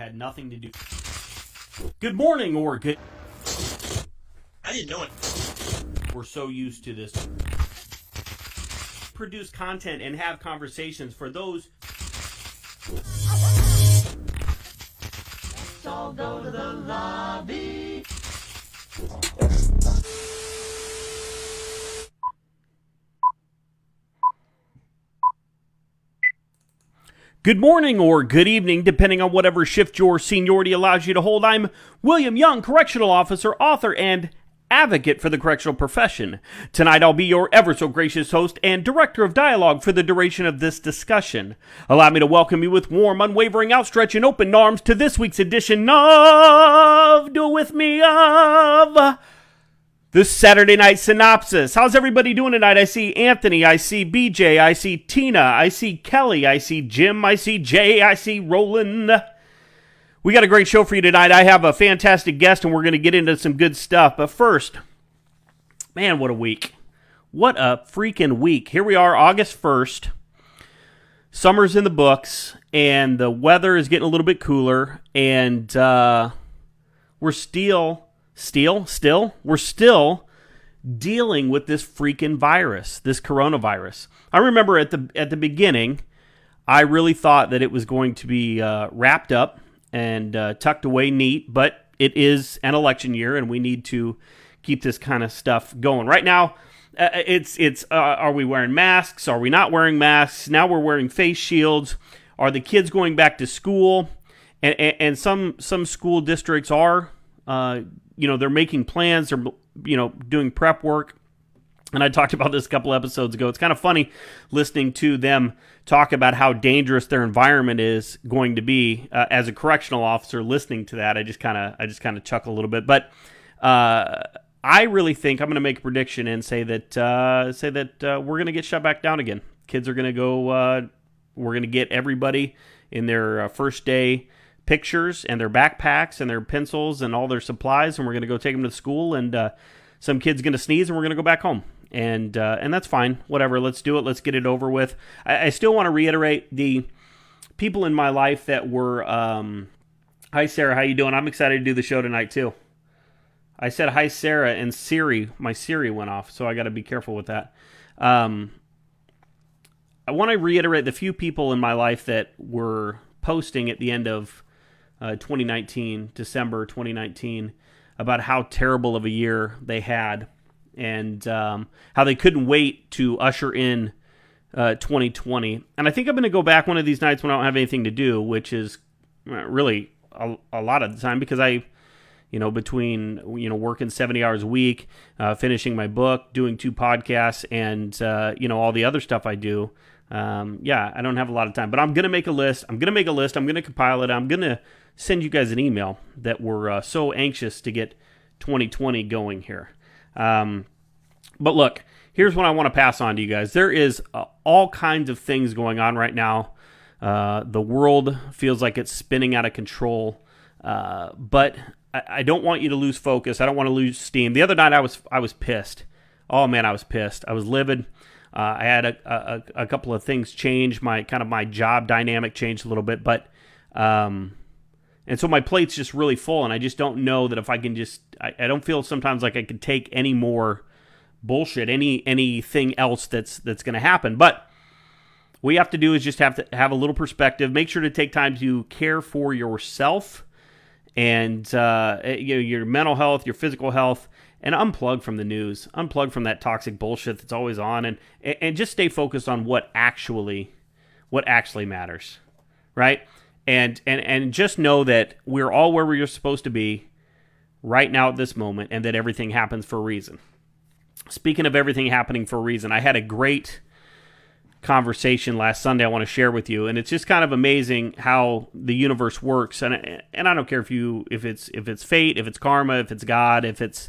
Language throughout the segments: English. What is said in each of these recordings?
had nothing to do. Good morning or good. I didn't know it. We're so used to this. Produce content and have conversations for those. Let's all go to the lobby. Good morning or good evening, depending on whatever shift your seniority allows you to hold. I'm William Young, Correctional Officer, author, and advocate for the correctional profession. Tonight I'll be your ever so gracious host and director of dialogue for the duration of this discussion. Allow me to welcome you with warm, unwavering outstretch and open arms to this week's edition of Do It With Me of this Saturday Night Synopsis. How's everybody doing tonight? I see Anthony, I see BJ, I see Tina, I see Kelly, I see Jim, I see Jay, I see Roland. We got a great show for you tonight. I have a fantastic guest, and we're going to get into some good stuff. But first, man, what a week. What a freaking week. Here we are, August 1st. Summer's in the books, and the weather is getting a little bit cooler, and we're still dealing with this freaking virus, this coronavirus. I remember at the beginning, I really thought that it was going to be wrapped up and tucked away neat, but it is an election year, and we need to keep this kind of stuff going. Right now, are we wearing masks? Are we not wearing masks? Now we're wearing face shields. Are the kids going back to school? And some school districts are, they're making plans. They're, doing prep work. And I talked about this a couple episodes ago. It's kind of funny listening to them talk about how dangerous their environment is going to be. As a correctional officer, listening to that, I just kind of chuckle a little bit. But I really think I'm going to make a prediction and say that we're going to get shut back down again. Kids are going to go. We're going to get everybody in their first day pictures and their backpacks and their pencils and all their supplies, and we're going to go take them to school. And some kid's going to sneeze, and we're going to go back home. And that's fine. Whatever. Let's do it. Let's get it over with. I still want to reiterate the people in my life that were. Hi, Sarah. How you doing? I'm excited to do the show tonight too. I said hi, Sarah, and my Siri went off, so I got to be careful with that. I want to reiterate the few people in my life that were posting at the end of 2019, December 2019, about how terrible of a year they had, and how they couldn't wait to usher in 2020. And I think I'm going to go back one of these nights when I don't have anything to do, which is really a lot of the time, because I, between working 70 hours a week, finishing my book, doing 2 podcasts, and all the other stuff I do. I don't have a lot of time, but I'm going to make a list. I'm going to compile it. I'm going to send you guys an email that we're so anxious to get 2020 going here. But look, here's what I want to pass on to you guys. There is all kinds of things going on right now. The world feels like it's spinning out of control. But I don't want you to lose focus. I don't want to lose steam. The other night I was pissed. Oh man, I was pissed. I was livid. I had a couple of things change. My job dynamic changed a little bit, but and so my plate's just really full, and I just don't know that if I can I don't feel sometimes like I can take any more bullshit, anything else that's going to happen. But what you have to do is just have to have a little perspective. Make sure to take time to care for yourself and your mental health, your physical health. And unplug from the news, unplug from that toxic bullshit that's always on, and just stay focused on what actually matters, right? And just know that we're all where we're supposed to be right now at this moment, and that everything happens for a reason. Speaking of everything happening for a reason, I had a great conversation last Sunday I want to share with you, and it's just kind of amazing how the universe works. And I don't care if it's fate, if it's karma, if it's God, if it's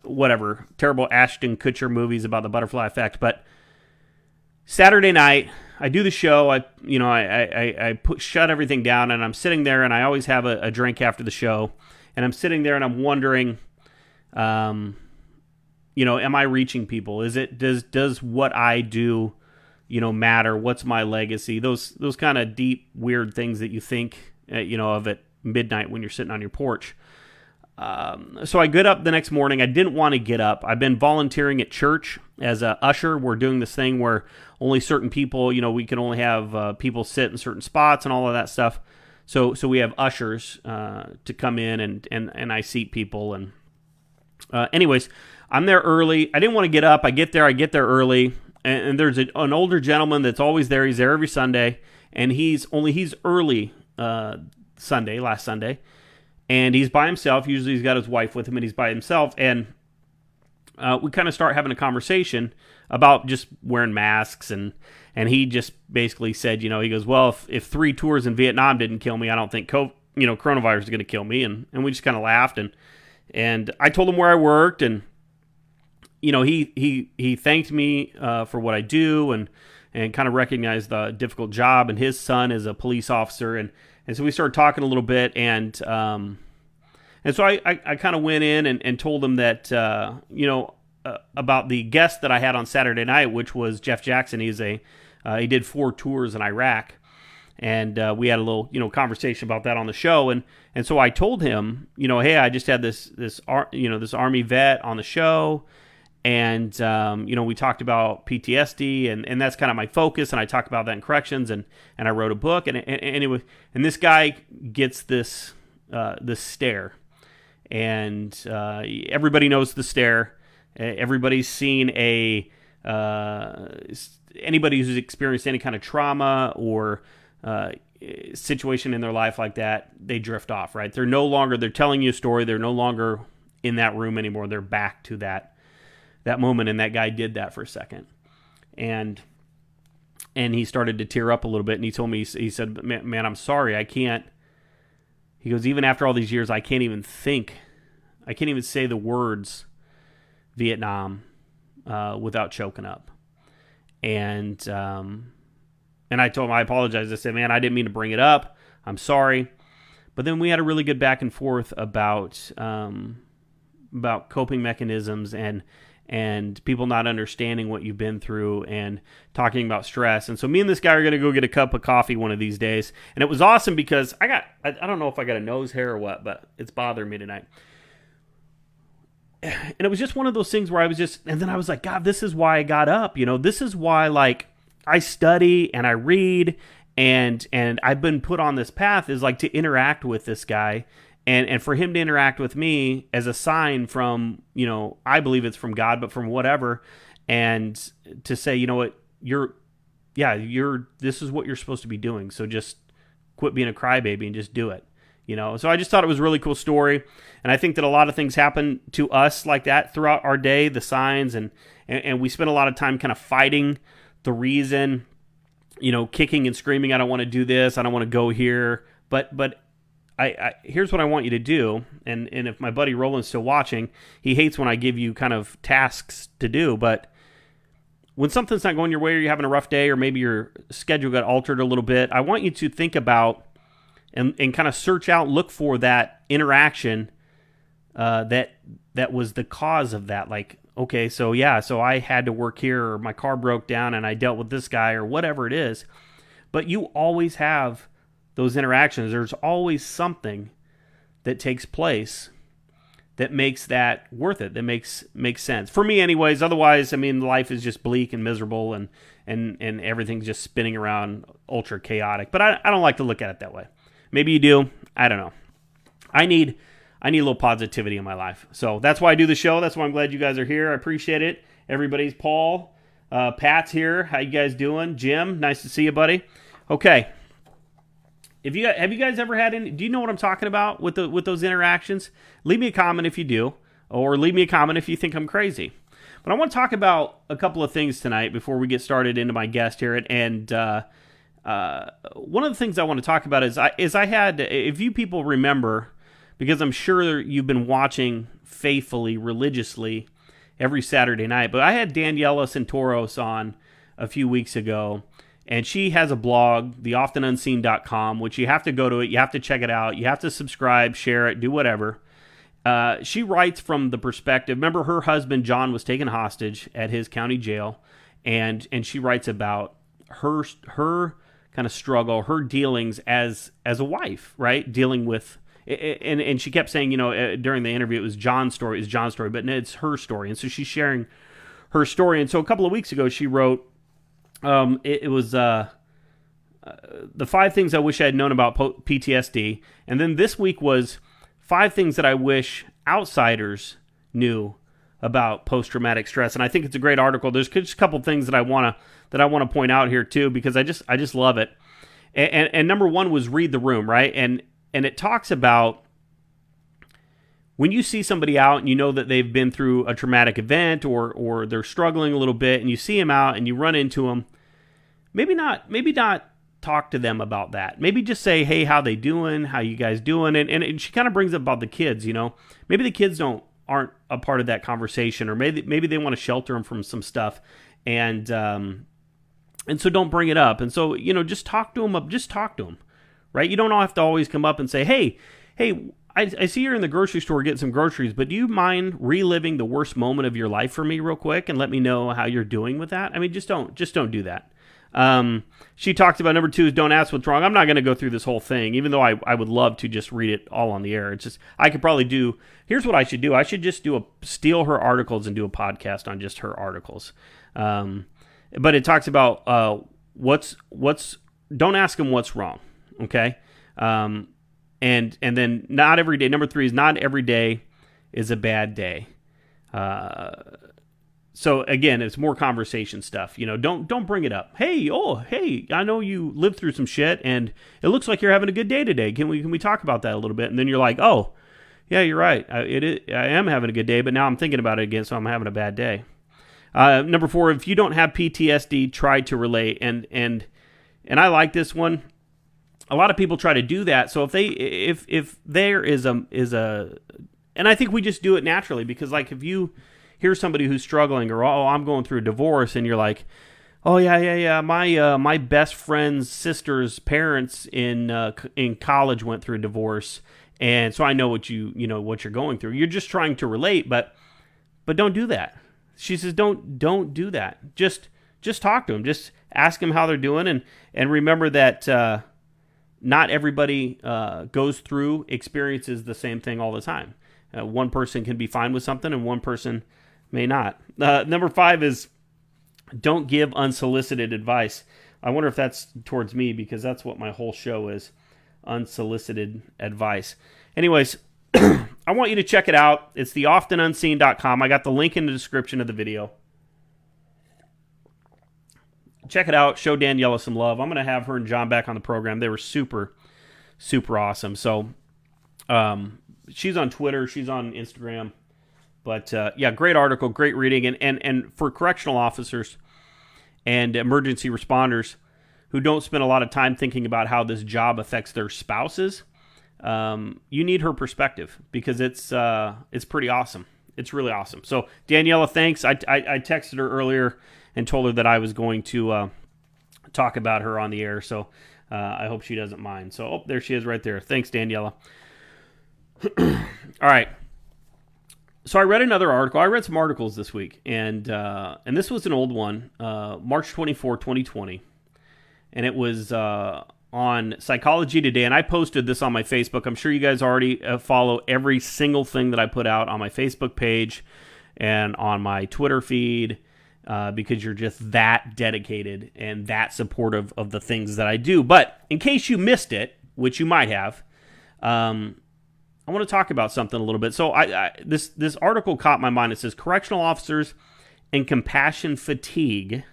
whatever, terrible Ashton Kutcher movies about the butterfly effect. But Saturday night, I do the show. I shut everything down, and I'm sitting there, and I always have a drink after the show, and I'm sitting there, and I'm wondering, am I reaching people? Does what I do, matter? What's my legacy? Those kind of deep, weird things that you think of at midnight when you're sitting on your porch. So I get up the next morning. I didn't want to get up. I've been volunteering at church as a usher. We're doing this thing where only certain people, we can only have people sit in certain spots and all of that stuff. So we have ushers to come in and I seat people. And anyways, I'm there early. I didn't want to get up. I get there early. And there's an older gentleman that's always there. He's there every Sunday. And he's early last Sunday. And he's by himself. Usually he's got his wife with him, and he's by himself. And we kind of start having a conversation about just wearing masks. And he just basically said, he goes, well, if 3 tours in Vietnam didn't kill me, I don't think coronavirus is going to kill me. And we just kind of laughed. And I told him where I worked. And, he thanked me for what I do and kind of recognized the difficult job. And his son is a police officer. And so we started talking a little bit, and so I kind of went in and told him that, about the guest that I had on Saturday night, which was Jeff Jackson. He did 4 tours in Iraq, and we had a little, conversation about that on the show, and so I told him, hey, I just had this Army vet on the show. And, we talked about PTSD, and that's kind of my focus. And I talked about that in corrections, and I wrote a book. And this guy gets this stare. And everybody knows the stare. Everybody's seen anybody who's experienced any kind of trauma or situation in their life like that, they drift off, right? They're telling you a story. They're no longer in that room anymore. They're back to that moment, and that guy did that for a second, and he started to tear up a little bit, and he told me, he said, man, I'm sorry, I can't, he goes, even after all these years, I can't even say the words Vietnam without choking up. And I told him, I apologized. I said, man, I didn't mean to bring it up, I'm sorry. But then we had a really good back and forth about coping mechanisms and people not understanding what you've been through and talking about stress. And so me and this guy are going to go get a cup of coffee one of these days. And it was awesome because I don't know if I got a nose hair or what, but it's bothering me tonight. And it was just one of those things where and then I was like, God, this is why I got up. This is why, like, I study and I read and I've been put on this path is like to interact with this guy. And for him to interact with me as a sign from, I believe it's from God, but from whatever, and to say, what, this is what you're supposed to be doing. So just quit being a crybaby and just do it, So I just thought it was a really cool story. And I think that a lot of things happen to us like that throughout our day, the signs, and we spend a lot of time kind of fighting the reason, kicking and screaming, I don't want to do this, I don't want to go here, but I here's what I want you to do, and if my buddy Roland's still watching, he hates when I give you kind of tasks to do, but when something's not going your way or you're having a rough day or maybe your schedule got altered a little bit, I want you to think about and kind of search out, look for that interaction that was the cause of that. Like, okay, so I had to work here, or my car broke down and I dealt with this guy, or whatever it is, but you always have those interactions. There's always something that takes place that makes that worth it, that makes sense. For me anyways, otherwise, life is just bleak and miserable and everything's just spinning around ultra chaotic. But I don't like to look at it that way. Maybe you do. I don't know. I need a little positivity in my life. So that's why I do the show. That's why I'm glad you guys are here. I appreciate it. Everybody's Paul. Pat's here. How you guys doing? Jim, nice to see you, buddy. Okay. Have you guys ever had any? Do you know what I'm talking about with those interactions? Leave me a comment if you do, or leave me a comment if you think I'm crazy. But I want to talk about a couple of things tonight before we get started into my guest here. And one of the things I want to talk about is I had, if you people remember, because I'm sure you've been watching faithfully, religiously every Saturday night, but I had Daniela Centauros on a few weeks ago. And she has a blog, theoftenunseen.com, which you have to go to it. You have to check it out. You have to subscribe, share it, do whatever. She writes from the perspective. Remember, her husband, John, was taken hostage at his county jail. And she writes about her kind of struggle, her dealings as a wife, right? Dealing with, and she kept saying, during the interview, it was John's story, but it's her story. And so she's sharing her story. And so a couple of weeks ago, she wrote, it was the 5 things I wish I had known about PTSD. And then this week was 5 things that I wish outsiders knew about post-traumatic stress. And I think it's a great article. There's just a couple things that I want to point out here too, because I just love it. And number 1 was read the room, right? And it talks about when you see somebody out and you know that they've been through a traumatic event or they're struggling a little bit, and you see them out and you run into them, maybe not talk to them about that. Maybe just say, hey, how they doing? How you guys doing? And she kind of brings up about the kids, Maybe the kids aren't a part of that conversation, or maybe they want to shelter them from some stuff. And so don't bring it up. And so, just talk to them, right? You don't have to always come up and say, hey, I see you're in the grocery store getting some groceries, but do you mind reliving the worst moment of your life for me real quick and let me know how you're doing with that? I mean, just don't do that. She talks about number 2 is don't ask what's wrong. I'm not going to go through this whole thing, even though I would love to just read it all on the air. It's just, I could probably here's what I should do. I should just steal her articles and do a podcast on just her articles. But it talks about, don't ask them what's wrong. Okay. And then not every day. Number 3 is not every day is a bad day. So again, it's more conversation stuff. Don't bring it up. Hey, I know you lived through some shit, and it looks like you're having a good day today. Can we talk about that a little bit? And then you're like, oh, yeah, you're right. I am having a good day, but now I'm thinking about it again, so I'm having a bad day. Number 4, if you don't have PTSD, try to relate. And I like this one. A lot of people try to do that. So if there is a, and I think we just do it naturally, because like if you hear somebody who's struggling, or I'm going through a divorce, and you're like, oh yeah, my best friend's sister's parents in college went through a divorce, and so I know what what you're going through. You're just trying to relate, but don't do that. She says don't do that. Just talk to them. Just ask them how they're doing, and remember that not everybody experiences the same thing all the time. One person can be fine with something, and one person may not. Number 5 is don't give unsolicited advice. I wonder if that's towards me, because that's what my whole show is, unsolicited advice. Anyways, I want you to check it out. It's theoftenunseen.com. I got the link in the description of the video. Check it out. Show Daniela some love. I'm going to have her and John back on the program. They were super, super awesome. So she's on Twitter. She's on Instagram. But yeah, great article, great reading. And for correctional officers and emergency responders who don't spend a lot of time thinking about how this job affects their spouses, you need her perspective, because it's pretty awesome. It's really awesome. So Daniela, thanks. I texted her earlier and told her that I was going to talk about her on the air. So I hope she doesn't mind. So there she is right there. Thanks, Daniela. All right. So I read another article. I read some articles this week, and this was an old one, March 24, 2020. And it was on Psychology Today, and I posted this on my Facebook. I'm sure you guys already follow every single thing that I put out on my Facebook page and on my Twitter feed, because you're just that dedicated and that supportive of the things that I do. But in case you missed it, which you might have, I want to talk about something a little bit. So this article caught my mind. It says correctional officers and compassion fatigue.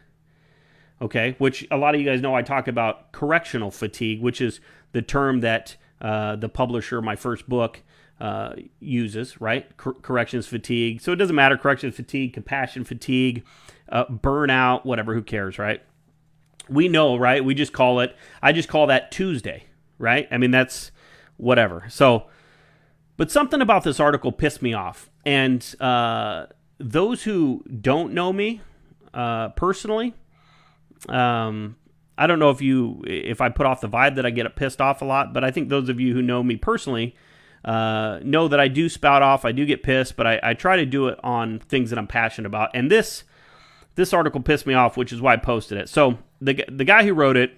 Okay, which a lot of you guys know I talk about correctional fatigue, which is the term that the publisher of my first book uses, right? Corrections fatigue. So it doesn't matter, corrections fatigue, compassion fatigue, burnout, whatever, who cares, right? We know, right? I just call that Tuesday, right? I mean, that's whatever. So, but something about this article pissed me off. And those who don't know me personally, I don't know if I put off the vibe that I get pissed off a lot, but I think those of you who know me personally know that I do spout off, I do get pissed, but I try to do it on things that I'm passionate about. And this article pissed me off, which is why I posted it. So the guy who wrote it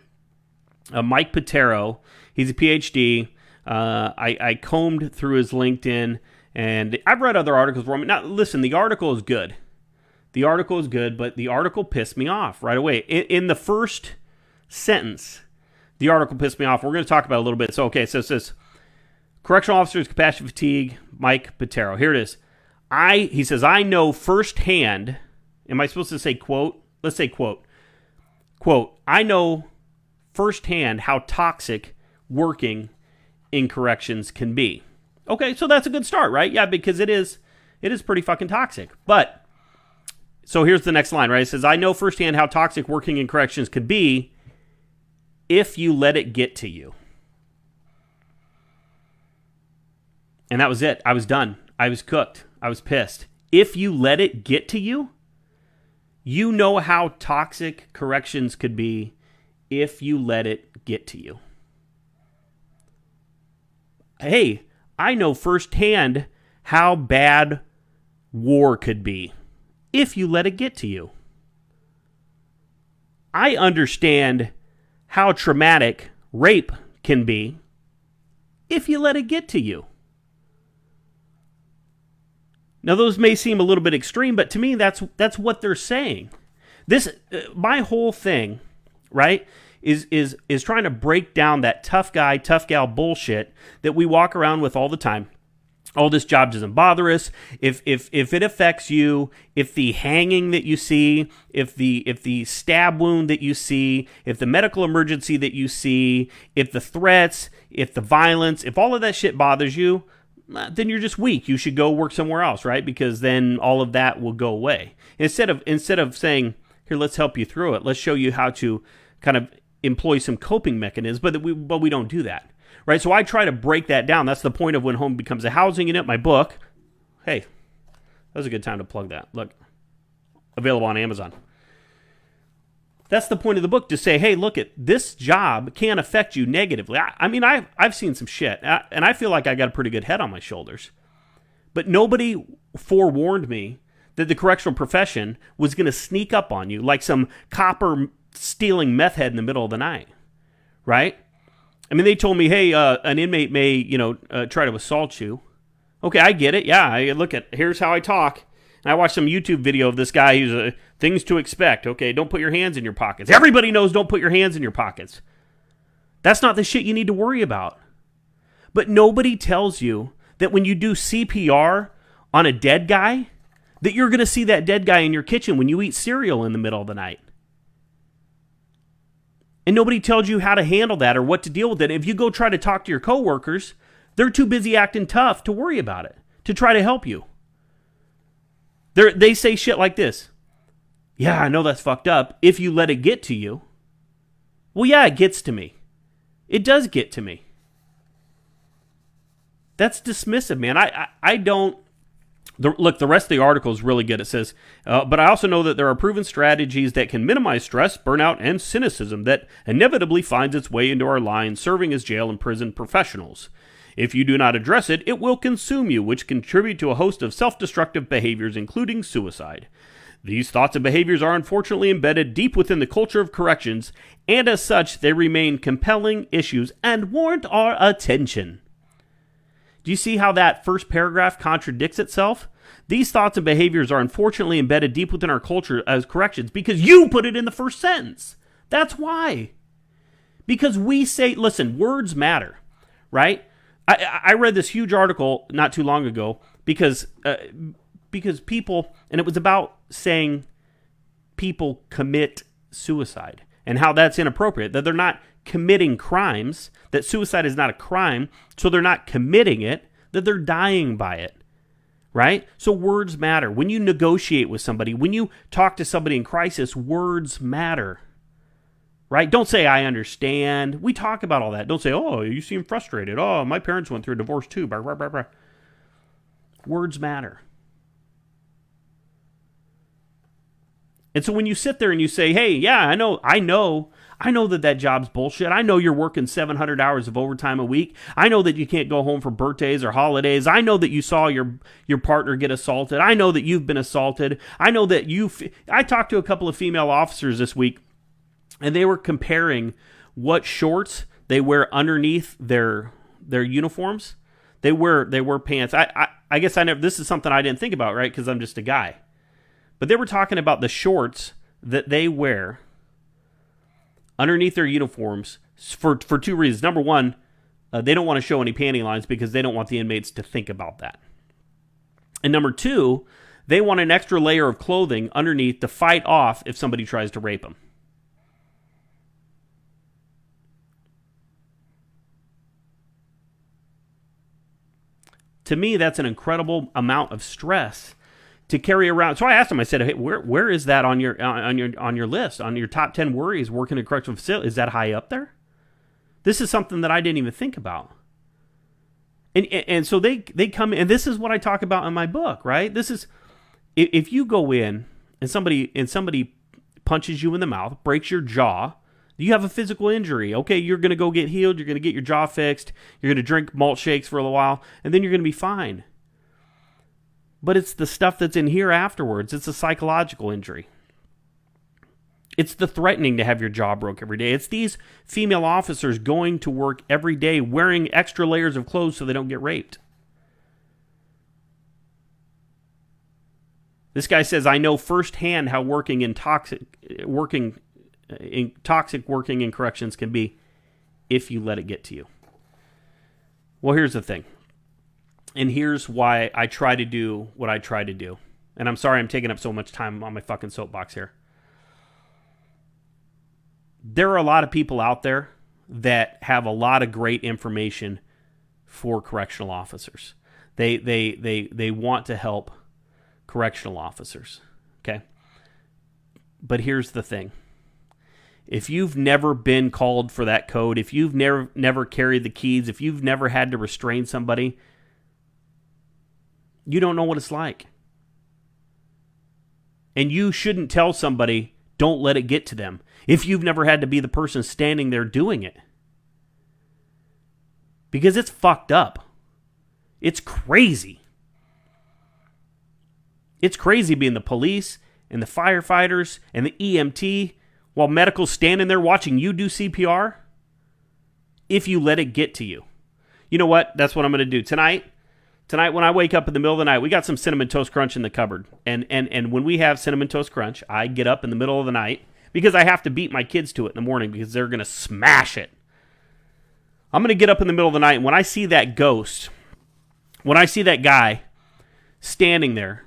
Mike Patero. He's a PhD. I combed through his LinkedIn, and I've read other articles from him. Now, listen, the article is good. The article is good, but the article pissed me off right away. In the first sentence, the article pissed me off. We're going to talk about it a little bit. So, okay, so it says, Correctional Officers, Compassion Fatigue, Mike Patero. Here it is. He says, I know firsthand, am I supposed to say quote? Let's say quote. Quote, I know firsthand how toxic working in corrections can be. Okay, so that's a good start, right? Yeah, because it is pretty fucking toxic. But, so here's the next line, right? It says, I know firsthand how toxic working in corrections could be if you let it get to you. And that was it. I was done. I was cooked. I was pissed. If you let it get to you, you know how toxic corrections could be if you let it get to you. Hey, I know firsthand how bad war could be if you let it get to you. I understand how traumatic rape can be if you let it get to you. Now, those may seem a little bit extreme, but to me, that's what they're saying. This, my whole thing, right, is trying to break down that tough guy, tough gal bullshit that we walk around with all the time. Oh, this job doesn't bother us. If it affects you, if the hanging that you see, if the stab wound that you see, if the medical emergency that you see, if the threats, if the violence, if all of that shit bothers you, then you're just weak. You should go work somewhere else, right? Because then all of that will go away. Instead of saying, here, let's help you through it. Let's show you how to kind of employ some coping mechanisms, but we don't do that, right? So I try to break that down. That's the point of When Home Becomes a Housing Unit, my book. Hey, that was a good time to plug that. Look, available on Amazon. That's the point of the book, to say, hey, look, this job can affect you negatively. I mean, I've seen some shit, and I feel like I got a pretty good head on my shoulders. But nobody forewarned me that the correctional profession was going to sneak up on you like some copper stealing meth head in the middle of the night, right? I mean, they told me, hey, an inmate may, try to assault you. Okay, I get it. Yeah, here's how I talk. And I watched some YouTube video of this guy who's things to expect. Okay, don't put your hands in your pockets. Everybody knows don't put your hands in your pockets. That's not the shit you need to worry about. But nobody tells you that when you do CPR on a dead guy, that you're going to see that dead guy in your kitchen when you eat cereal in the middle of the night. And nobody tells you how to handle that or what to deal with it. If you go try to talk to your coworkers, they're too busy acting tough to worry about it, to try to help you. They say shit like this. Yeah, I know that's fucked up. If you let it get to you. Well, yeah, it gets to me. It does get to me. That's dismissive, man. I don't... Look, the rest of the article is really good. It says, but I also know that there are proven strategies that can minimize stress, burnout, and cynicism that inevitably finds its way into our lines, serving as jail and prison professionals. If you do not address it, it will consume you, which contribute to a host of self-destructive behaviors, including suicide. These thoughts and behaviors are unfortunately embedded deep within the culture of corrections, and as such, they remain compelling issues and warrant our attention. Do you see how that first paragraph contradicts itself? These thoughts and behaviors are unfortunately embedded deep within our culture as corrections because you put it in the first sentence. That's why. Because we say, listen, words matter, right? I read this huge article not too long ago because people, and it was about saying people commit suicide and how that's inappropriate, that they're not committing crimes, that suicide is not a crime, so they're not committing it, that they're dying by it, right? So words matter. When you negotiate with somebody, when you talk to somebody in crisis, words matter. Right? Don't say, I understand. We talk about all that. Don't say, oh, you seem frustrated. Oh, my parents went through a divorce too. Blah, blah, blah, blah. Words matter. And so when you sit there and you say, hey, yeah, I know that job's bullshit. I know you're working 700 hours of overtime a week. I know that you can't go home for birthdays or holidays. I know that you saw your partner get assaulted. I know that you've been assaulted. I know that I talked to a couple of female officers this week, and they were comparing what shorts they wear underneath their uniforms. They wear pants. I guess this is something I didn't think about, right? Because I'm just a guy. But they were talking about the shorts that they wear underneath their uniforms for two reasons. Number one, they don't want to show any panty lines because they don't want the inmates to think about that. And number two, they want an extra layer of clothing underneath to fight off if somebody tries to rape them. To me, that's an incredible amount of stress to carry around. So I asked him. I said, "Hey, where is that on your list? On your top 10 worries working in a correctional facility? Is that high up there?" This is something that I didn't even think about. And so they come in, and this is what I talk about in my book, right? This is if you go in and somebody punches you in the mouth, breaks your jaw, you have a physical injury. Okay, you're going to go get healed. You're going to get your jaw fixed. You're going to drink malt shakes for a little while, and then you're going to be fine. But it's the stuff that's in here afterwards. It's a psychological injury. It's the threatening to have your jaw broke every day. It's these female officers going to work every day wearing extra layers of clothes so they don't get raped. This guy says, I know firsthand how working in toxic working in corrections can be if you let it get to you. Well, here's the thing. And here's why I try to do what I try to do. And I'm sorry I'm taking up so much time on my fucking soapbox here. There are a lot of people out there that have a lot of great information for correctional officers. They want to help correctional officers. Okay? But here's the thing. If you've never been called for that code, if you've never carried the keys, if you've never had to restrain somebody, you don't know what it's like. And you shouldn't tell somebody, don't let it get to them, if you've never had to be the person standing there doing it. Because it's fucked up. It's crazy. It's crazy being the police and the firefighters and the EMT while medical's standing there watching you do CPR, if you let it get to you. You know what? That's what I'm going to do. Tonight when I wake up in the middle of the night, we got some Cinnamon Toast Crunch in the cupboard. And when we have Cinnamon Toast Crunch, I get up in the middle of the night because I have to beat my kids to it in the morning because they're going to smash it. I'm going to get up in the middle of the night, and when I see that ghost, when I see that guy standing there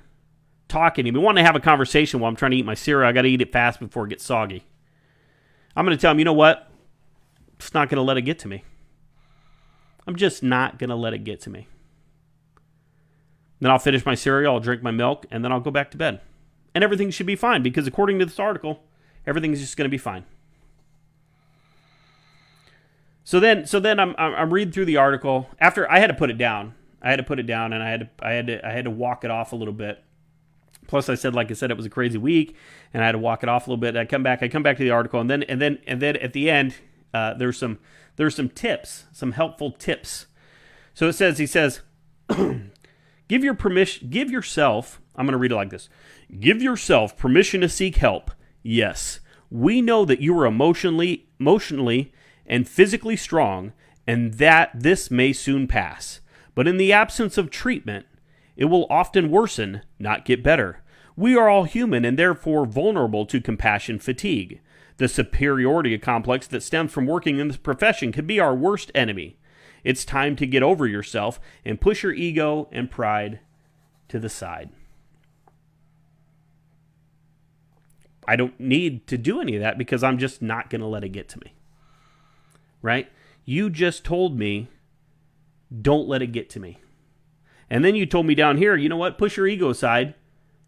talking to me, wanting to have a conversation while I'm trying to eat my cereal, I got to eat it fast before it gets soggy. I'm going to tell him, you know what? I'm just not going to let it get to me. I'm just not going to let it get to me. Then I'll finish my cereal, I'll drink my milk, and then I'll go back to bed. And everything should be fine because according to this article, everything's just going to be fine. So then I'm reading through the article. After I had to put it down. And I had to walk it off a little bit. Plus, like I said, it was a crazy week, and I had to walk it off a little bit. I come back to the article, and then at the end, there's some tips, some helpful tips. So he says, give yourself. I'm going to read it like this: give yourself permission to seek help. Yes, we know that you are emotionally and physically strong, and that this may soon pass. But in the absence of treatment, it will often worsen, not get better. We are all human and therefore vulnerable to compassion fatigue. The superiority complex that stems from working in this profession can be our worst enemy. It's time to get over yourself and push your ego and pride to the side. I don't need to do any of that because I'm just not going to let it get to me. Right? You just told me, don't let it get to me. And then you told me down here, you know what? Push your ego aside.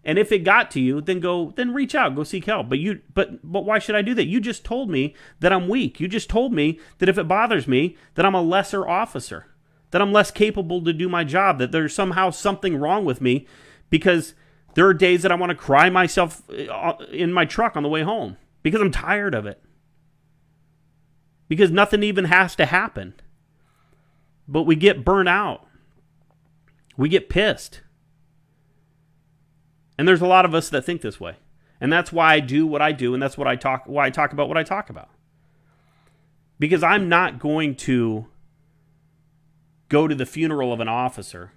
And if it got to you, then reach out, go seek help. But why should I do that? You just told me that I'm weak. You just told me that if it bothers me, that I'm a lesser officer, that I'm less capable to do my job, that there's somehow something wrong with me because there are days that I want to cry myself in my truck on the way home because I'm tired of it. Because nothing even has to happen. But we get burnt out. We get pissed. And there's a lot of us that think this way. And that's why I do what I do, and that's why I talk about what I talk about. Because I'm not going to go to the funeral of an officer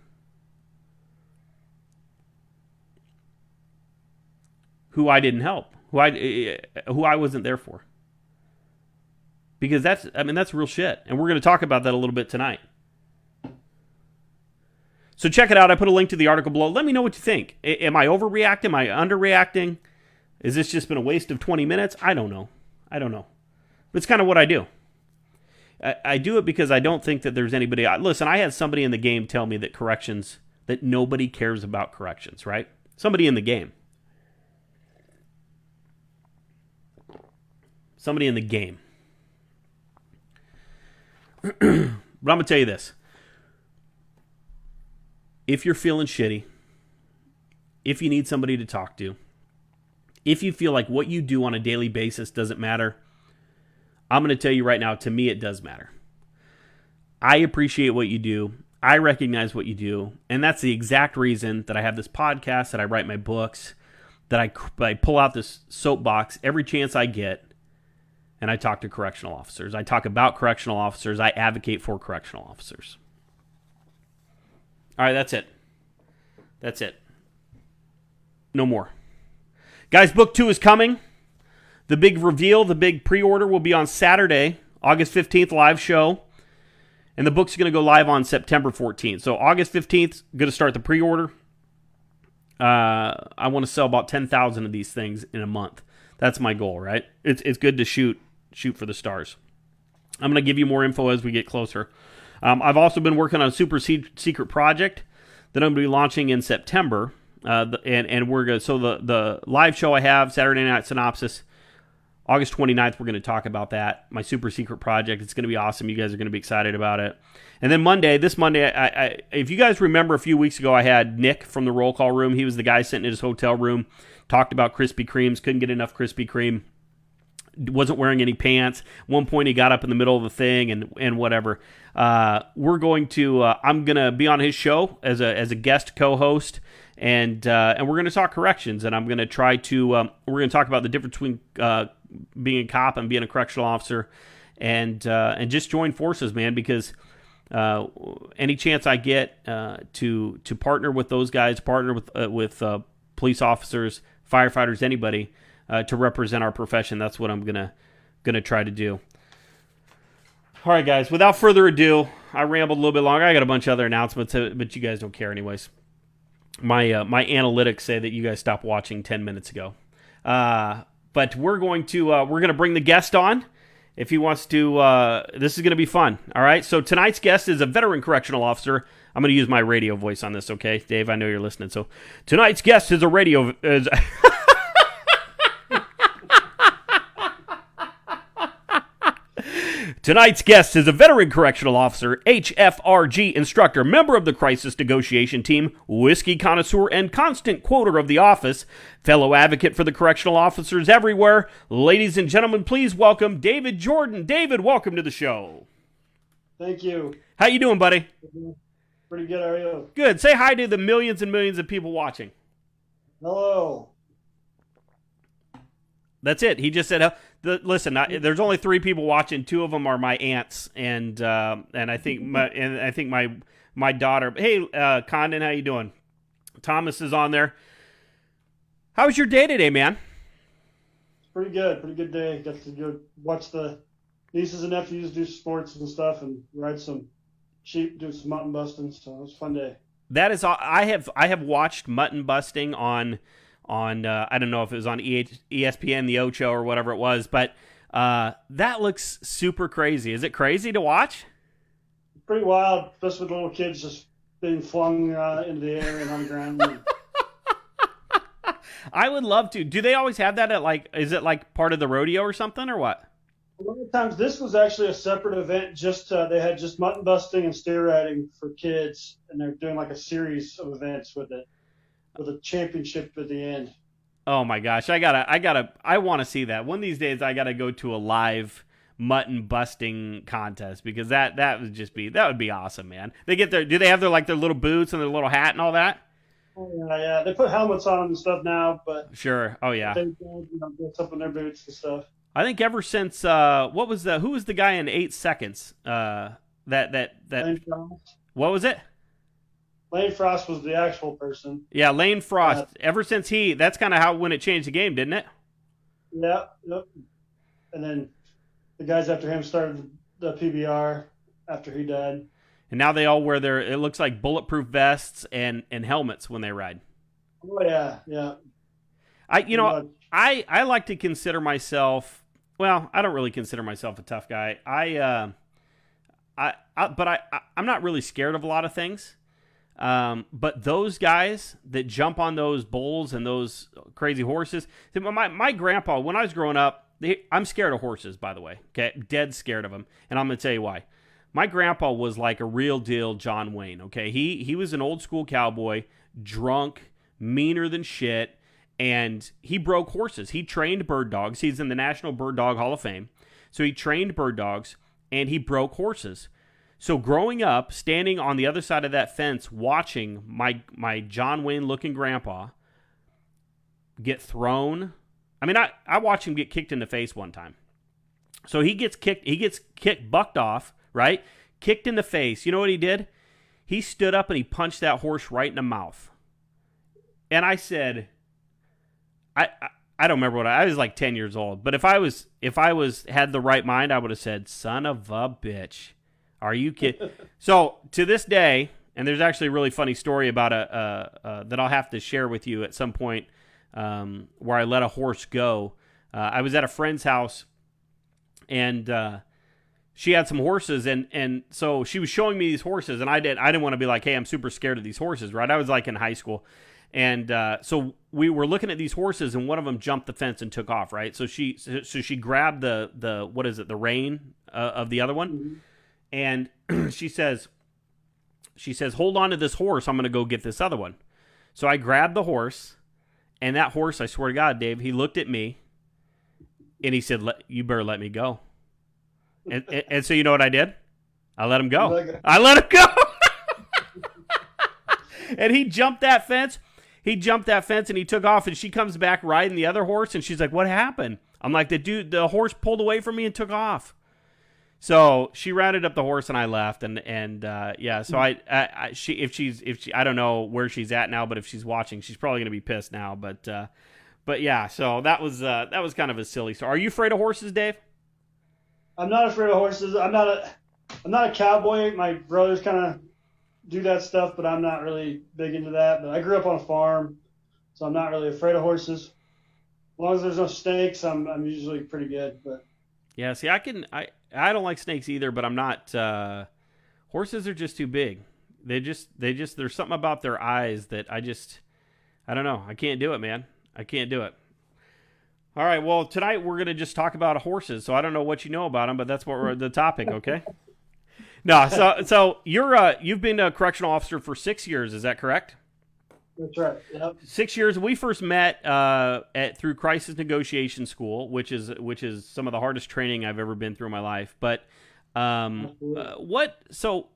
who I didn't help, who I wasn't there for. Because that's real shit. And we're going to talk about that a little bit tonight. So check it out. I put a link to the article below. Let me know what you think. Am I overreacting? Am I underreacting? Is this just been a waste of 20 minutes? I don't know. But it's kind of what I do. I do it because I don't think that there's anybody. Listen, I had somebody in the game tell me that nobody cares about corrections, right? Somebody in the game. Somebody in the game. But I'm going to tell you this. If you're feeling shitty, if you need somebody to talk to, if you feel like what you do on a daily basis doesn't matter, I'm going to tell you right now, to me it does matter. I appreciate what you do. I recognize what you do. And that's the exact reason that I have this podcast, that I write my books, that I pull out this soapbox every chance I get, and I talk to correctional officers. I talk about correctional officers. I advocate for correctional officers. All right, that's it. No more. Guys, book 2 is coming. The big reveal, the big pre-order will be on Saturday, August 15th, live show. And the book's going to go live on September 14th. So August 15th, going to start the pre-order. I want to sell about 10,000 of these things in a month. That's my goal, right? It's good to shoot for the stars. I'm going to give you more info as we get closer. I've also been working on a super secret project that I'm going to be launching in September. And we're going to, so the live show I have, Saturday Night Synopsis, August 29th, we're going to talk about that. My super secret project. It's going to be awesome. You guys are going to be excited about it. And then this Monday, I if you guys remember a few weeks ago, I had Nick from the roll call room. He was the guy sitting in his hotel room, talked about Krispy Kremes, couldn't get enough Krispy Kreme, wasn't wearing any pants. At one point, he got up in the middle of the thing and whatever. We're going to, I'm going to be on his show as a guest co-host. And we're going to talk corrections, and I'm going to try to, we're going to talk about the difference between being a cop and being a correctional officer, and just join forces, man, because any chance I get to partner with those guys, partner with police officers, firefighters, anybody, to represent our profession, that's what I'm gonna try to do. All right, guys, without further ado, I rambled a little bit longer. I got a bunch of other announcements, but you guys don't care anyways. My analytics say that you guys stopped watching 10 minutes ago. But we're going to bring the guest on if he wants to. This is going to be fun. All right. So tonight's guest is a veteran correctional officer. I'm going to use my radio voice on this. Okay, Dave, I know you're listening. So tonight's guest is Tonight's guest is a veteran correctional officer, HFRG instructor, member of the crisis negotiation team, whiskey connoisseur, and constant quoter of the office, fellow advocate for the correctional officers everywhere. Ladies and gentlemen, please welcome David Jordan. David, welcome to the show. Thank you. How you doing, buddy? Pretty good, how are you? Good. Say hi to the millions and millions of people watching. Hello. That's it. He just said, listen, there's only 3 people watching. 2 of them are my aunts, and I think my daughter. Hey, Condon, how you doing? Thomas is on there. How was your day today, man? Pretty good. Pretty good day. Got to go watch the nieces and nephews do sports and stuff, and ride some sheep, do some mutton busting. So it was a fun day. That is, I have watched mutton busting on I don't know if it was on ESPN, the Ocho, or whatever it was, but that looks super crazy. Is it crazy to watch? Pretty wild, especially with little kids just being flung into the air and on the ground. I would love to. Do they always have that at is it like part of the rodeo or something, or what? A lot of times this was actually a separate event. Just they had just mutton busting and steer riding for kids, and they're doing like a series of events with it, with a championship at the end. Oh my gosh, I want to see that. One of these days I gotta go to a live mutton busting contest, because that would be awesome, man. Do they have their little boots and their little hat and all that? Oh yeah. They put helmets on them and stuff now, but sure. Oh yeah. They dress up in their boots and stuff. I think ever since who was the guy in 8 Seconds? That Lane Frost. what was it? Lane Frost was the actual person. Yeah, Lane Frost. Ever since that's kind of how when it changed the game, didn't it? Yeah, yep. And then the guys after him started the PBR after he died. And now they all wear it looks like bulletproof vests and helmets when they ride. Oh yeah, yeah. I like to consider myself, well, I don't really consider myself a tough guy. But I'm not really scared of a lot of things. But those guys that jump on those bulls and those crazy horses, my grandpa, when I was growing up, I'm scared of horses, by the way. Okay, dead scared of them, and I'm gonna tell you why. My grandpa was like a real deal John Wayne. Okay, he was an old school cowboy, drunk, meaner than shit, and he broke horses. He trained bird dogs. He's in the National Bird Dog Hall of Fame, so he trained bird dogs and he broke horses. So growing up, standing on the other side of that fence, watching my John Wayne looking grandpa get thrown. I mean, I watched him get kicked in the face one time. So he gets kicked, bucked off, right? Kicked in the face. You know what he did? He stood up and he punched that horse right in the mouth. And I said, I don't remember I was like 10 years old, but if I had the right mind, I would have said, "Son of a bitch. Are you kidding?" So to this day, and there's actually a really funny story about that I'll have to share with you at some point, where I let a horse go. I was at a friend's house, and she had some horses, and so she was showing me these horses, and I didn't want to be like, "Hey, I'm super scared of these horses," right? I was like in high school, and so we were looking at these horses, and one of them jumped the fence and took off, right? So she grabbed the what is it, the rein of the other one. Mm-hmm. And she says, "Hold on to this horse. I'm going to go get this other one." So I grabbed the horse, and that horse, I swear to God, Dave, he looked at me, and he said, "You better let me go." And so you know what I did? I let him go. I let him go. And he jumped that fence. And he took off, and she comes back riding the other horse, and she's like, "What happened?" I'm like, the horse pulled away from me and took off. So she rounded up the horse and I left, and yeah. So I don't know where she's at now, but if she's watching, she's probably gonna be pissed now. But yeah. So that was kind of a silly story. Are you afraid of horses, Dave? I'm not afraid of horses. I'm not a cowboy. My brothers kind of do that stuff, but I'm not really big into that. But I grew up on a farm, so I'm not really afraid of horses. As long as there's no snakes, I'm usually pretty good. But yeah, see, I don't like snakes either, but I'm not. Horses are just too big. There's something about their eyes that I don't know. I can't do it, man. I can't do it. All right, well, tonight we're going to just talk about horses, so I don't know what you know about them, but that's what we're the topic, okay? No, so you've been a correctional officer for 6 years, is that correct? That's right. Yep. 6 years. We first met through Crisis Negotiation School, which is some of the hardest training I've ever been through in my life. But so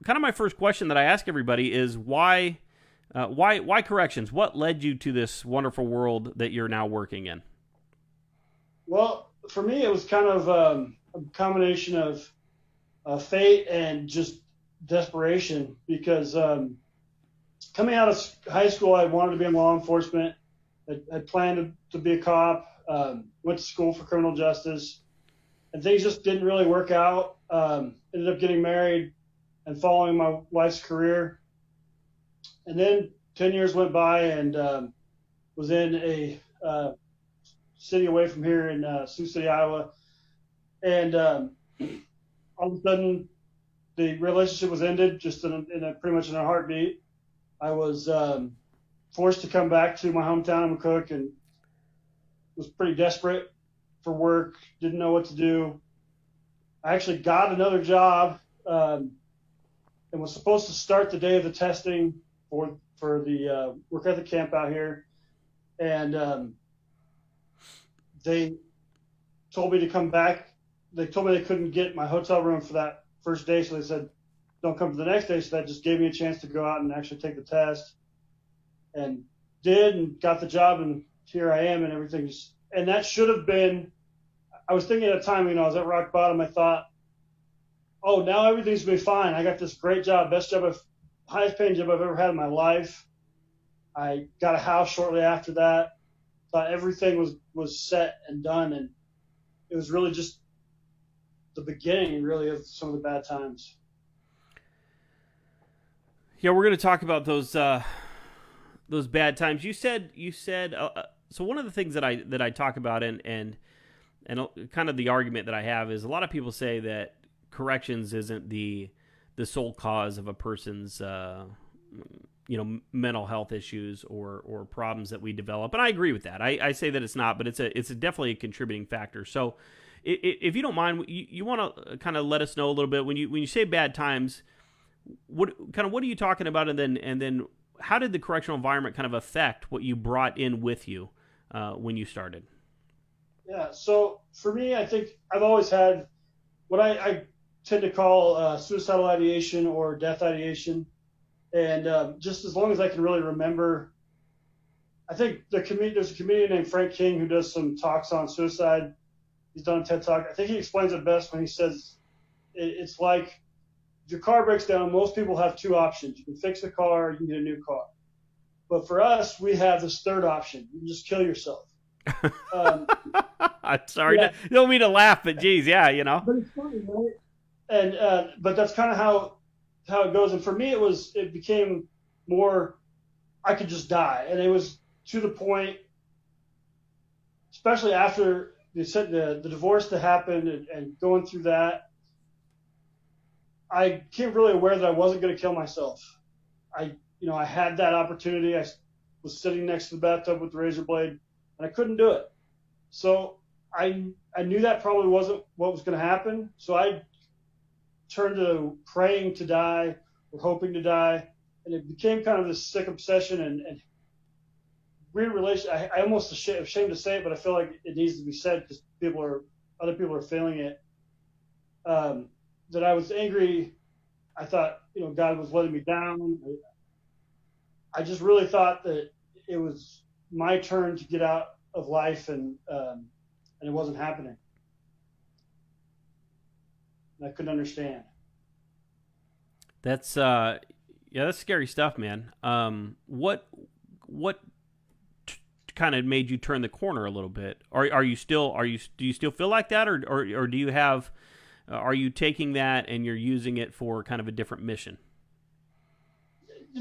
kind of my first question that I ask everybody is why corrections? What led you to this wonderful world that you're now working in? Well, for me, it was kind of a combination of fate and just desperation because coming out of high school, I wanted to be in law enforcement. I planned to be a cop, went to school for criminal justice, and things just didn't really work out. Ended up getting married and following my wife's career. And then 10 years went by and was in a city away from here in Sioux City, Iowa. And all of a sudden, the relationship was ended just pretty much in a heartbeat. I was forced to come back to my hometown of McCook and was pretty desperate for work, didn't know what to do. I actually got another job and was supposed to start the day of the testing for the work ethic camp out here. And they told me to come back. They told me they couldn't get my hotel room for that first day, so they said, "Don't come for the next day." So that just gave me a chance to go out and actually take the test, and did, and got the job, and here I am, and everything. And that should have been, I was thinking at the time, I was at rock bottom. I thought, oh, now everything's going to be fine. I got this great job, highest paying job I've ever had in my life. I got a house shortly after that. Thought everything was set and done, and it was really just the beginning, really, of some of the bad times. Yeah, we're going to talk about those bad times. You said. So one of the things that I talk about and kind of the argument that I have is a lot of people say that corrections isn't the sole cause of a person's mental health issues or problems that we develop, and I agree with that. I say that it's not, but it's definitely a contributing factor. So if you don't mind, you want to kind of let us know a little bit when you say bad times, what are you talking about, and then how did the correctional environment kind of affect what you brought in with you when you started? Yeah, so for me, I think I've always had what I tend to call suicidal ideation or death ideation. And just as long as I can really remember, I think there's a comedian named Frank King who does some talks on suicide. He's done a TED Talk. I think he explains it best when he says it's like if your car breaks down, most people have two options. You can fix the car, or you can get a new car. But for us, we have this third option. You can just kill yourself. I'm sorry. Yeah. You don't mean to laugh, but geez, yeah, But it's funny, right? And but that's kind of how it goes. And for me, it became more, I could just die. And it was to the point, especially after the divorce that happened and going through that, I became really aware that I wasn't going to kill myself. I had that opportunity. I was sitting next to the bathtub with the razor blade, and I couldn't do it. So I knew that probably wasn't what was going to happen. So I turned to praying to die or hoping to die, and it became kind of this sick obsession and weird relation. I almost ashamed to say it, but I feel like it needs to be said because other people are feeling it. That I was angry. I thought, God was letting me down. I just really thought that it was my turn to get out of life, and it wasn't happening. And I couldn't understand. That's that's scary stuff, man. What kind of made you turn the corner a little bit? Do you still feel like that, or do you have? Are you taking that and you're using it for kind of a different mission?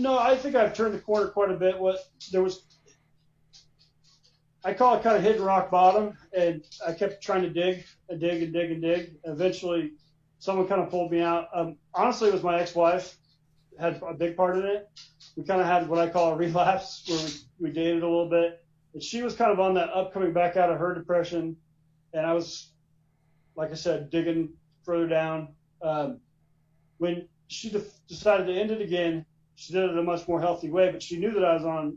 I think I've turned the corner quite a bit. I call it kind of hitting rock bottom, and I kept trying to dig and dig and dig and dig. Eventually, someone kind of pulled me out. Honestly, it was my ex-wife had a big part in it. We kind of had what I call a relapse where we dated a little bit. And she was kind of on that coming back out of her depression. And I was, like I said, digging further down. When she decided to end it again, she did it in a much more healthy way, but she knew that I was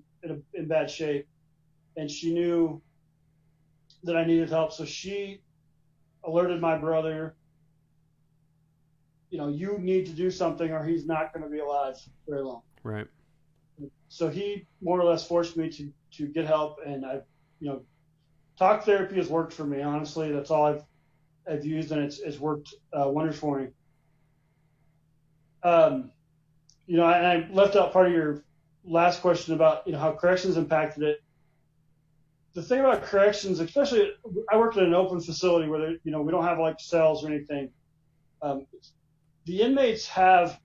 in bad shape. And she knew that I needed help. So she alerted my brother, you need to do something or he's not going to be alive very long. Right. So he more or less forced me to get help. And talk therapy has worked for me. Honestly, that's all I've used, and it's worked wonders for me. And I left out part of your last question about, how corrections impacted it. The thing about corrections, especially, I worked in an open facility where, we don't have like cells or anything. The inmates have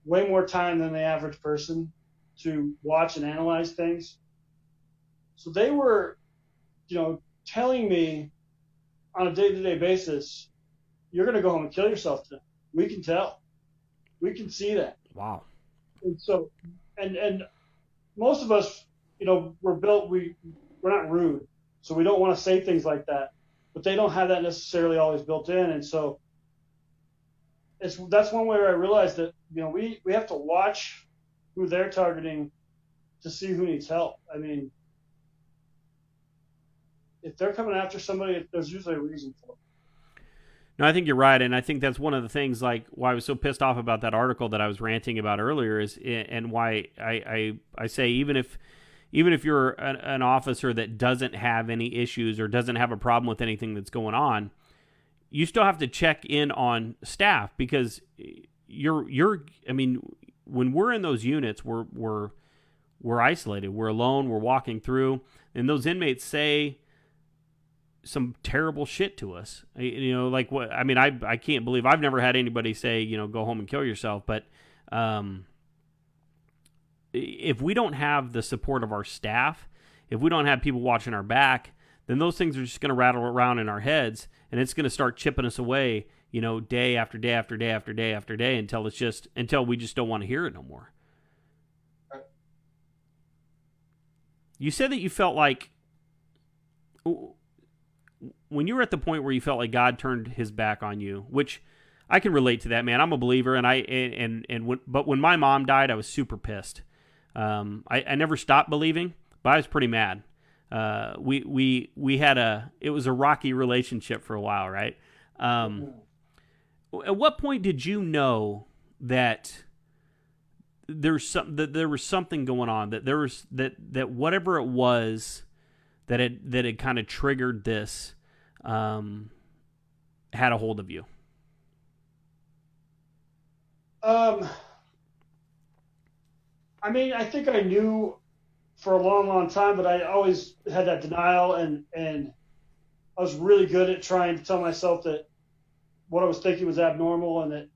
way more time than the average person to watch and analyze things. So they were, telling me on a day-to-day basis, you're going to go home and kill yourself today. We can tell. We can see that. Wow. And so, and most of us, we're built, we're not rude. So we don't want to say things like that, but they don't have that necessarily always built in. And so that's one way where I realized that, we have to watch who they're targeting to see who needs help. I mean, if they're coming after somebody, there's usually a reason for it. No, I think you're right, and I think that's one of the things, like, why I was so pissed off about that article that I was ranting about earlier is, and why I say even if even if you're an officer that doesn't have any issues or doesn't have a problem with anything that's going on, you still have to check in on staff, because I mean, when we're in those units, we're isolated, we're alone, we're walking through, and those inmates say some terrible shit to us. You know, like what, I mean, I can't believe I've never had anybody say, you know, go home and kill yourself. But, if we don't have the support of our staff, if we don't have people watching our back, then those things are just going to rattle around in our heads, and it's going to start chipping us away, you know, day after day after day after day after day, until we just don't want to hear it no more. You said that you felt like, when you were at the point where you felt like God turned his back on you, which I can relate to that, man. I'm a believer, but when my mom died, I was super pissed. I never stopped believing, but I was pretty mad. We had it was a rocky relationship for a while, right? At what point did you know that there was something going on, that whatever it was that had kind of triggered this, had a hold of you? I mean, I think I knew for a long, long time, but I always had that denial, and I was really good at trying to tell myself that what I was thinking was abnormal and that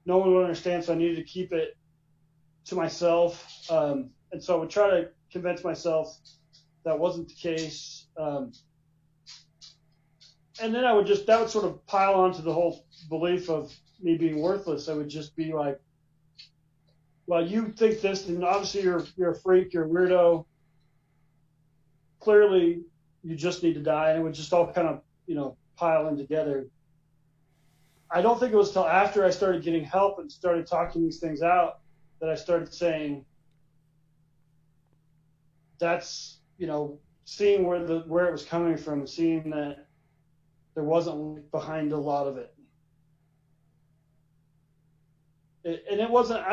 no one would understand, so I needed to keep it to myself. And so I would try to convince myself that wasn't the case. And then that would sort of pile onto the whole belief of me being worthless. I would just be like, well, you think this, and obviously you're a freak, you're a weirdo. Clearly, you just need to die. And it would just all kind of, you know, pile in together. I don't think it was till after I started getting help and started talking these things out that I started saying, that's, you know, seeing where it was coming from, and seeing that there wasn't behind a lot of it. And it wasn't,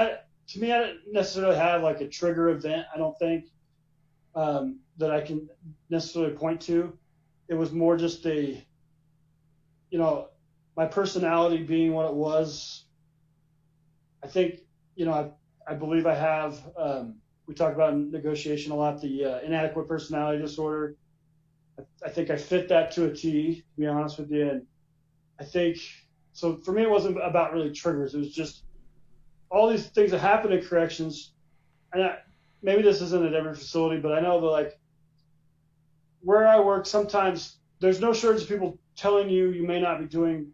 to me, I didn't necessarily have like a trigger event, I don't think, that I can necessarily point to. It was more just you know, my personality being what it was. I think, you know, I believe I have, we talk about in negotiation a lot, the inadequate personality disorder. I think I fit that to a T, to be honest with you. And I think, so for me, it wasn't about really triggers. It was just all these things that happen in corrections. And maybe this isn't at every facility, but I know that, like, where I work, sometimes there's no shortage of people telling you may not be doing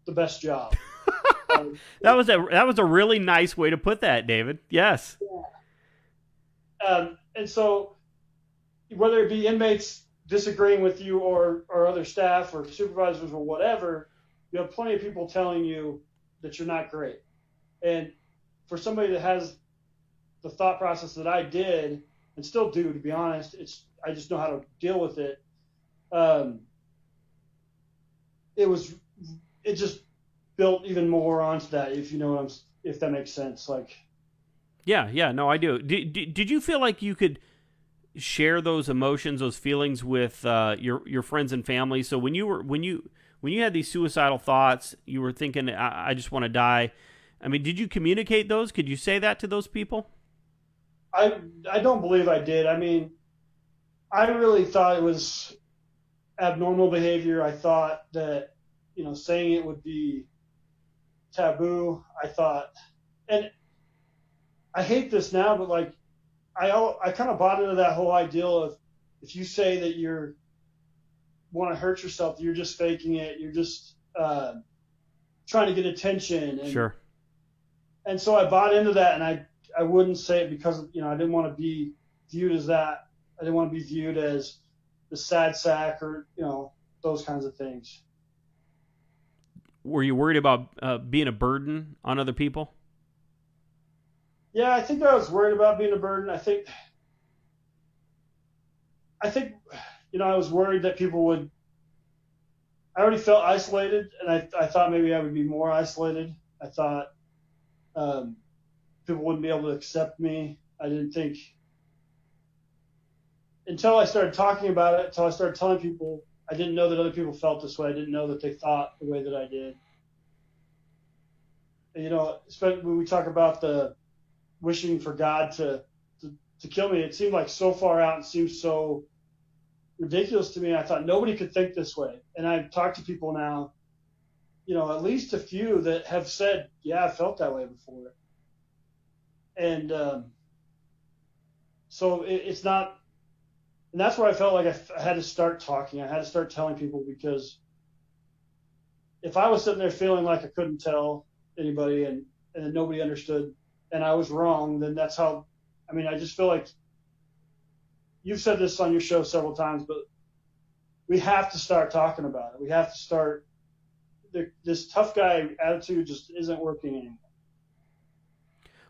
the best job. That was a really nice way to put that, David. Yes. Yeah. And so whether it be inmates disagreeing with you or other staff or supervisors or whatever, you have plenty of people telling you that you're not great. And for somebody that has the thought process that I did and still do, to be honest, I just know how to deal with it. It just built even more onto that, if you know if that makes sense. Like, yeah, no, I do. Did you feel like you could share those emotions, those feelings with your friends and family? So when you had these suicidal thoughts, you were thinking, I just want to die. I mean, did you communicate those? Could you say that to those people? I don't believe I did. I mean, I really thought it was abnormal behavior. I thought that, you know, saying it would be taboo. I thought, and I hate this now, but like, I kind of bought into that whole ideal of, if you say that you want to hurt yourself, you're just faking it. You're just trying to get attention. And, sure. And so I bought into that, and I wouldn't say it because, you know, I didn't want to be viewed as that. I didn't want to be viewed as the sad sack or, you know, those kinds of things. Were you worried about being a burden on other people? Yeah, I think I was worried about being a burden. I think, you know, I was worried that people would. I already felt isolated, and I thought maybe I would be more isolated. I thought people wouldn't be able to accept me. I didn't think until I started talking about it, until I started telling people, I didn't know that other people felt this way. I didn't know that they thought the way that I did. And, you know, especially when we talk about the wishing for God to kill me, it seemed like so far out and seems so ridiculous to me. I thought nobody could think this way. And I've talked to people now, you know, at least a few that have said, yeah, I felt that way before. And so it's not, and that's where I felt like I had to start talking. I had to start telling people, because if I was sitting there feeling like I couldn't tell anybody and nobody understood and I was wrong, then that's how, I mean, I just feel like you've said this on your show several times, but we have to start talking about it. We have to start, this tough guy attitude just isn't working anymore.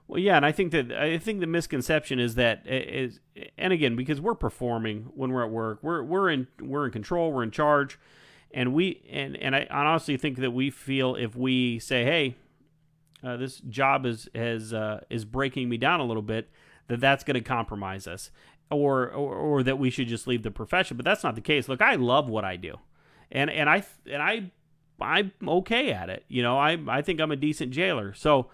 Well, yeah, and I think the misconception is that and again, because we're performing when we're at work, we're in control, we're in charge, and I honestly think that we feel if we say, hey, this job is breaking me down a little bit, that's going to compromise us, or that we should just leave the profession. But that's not the case. Look, I love what I do, and I'm okay at it. You know, I think I'm a decent jailer. So.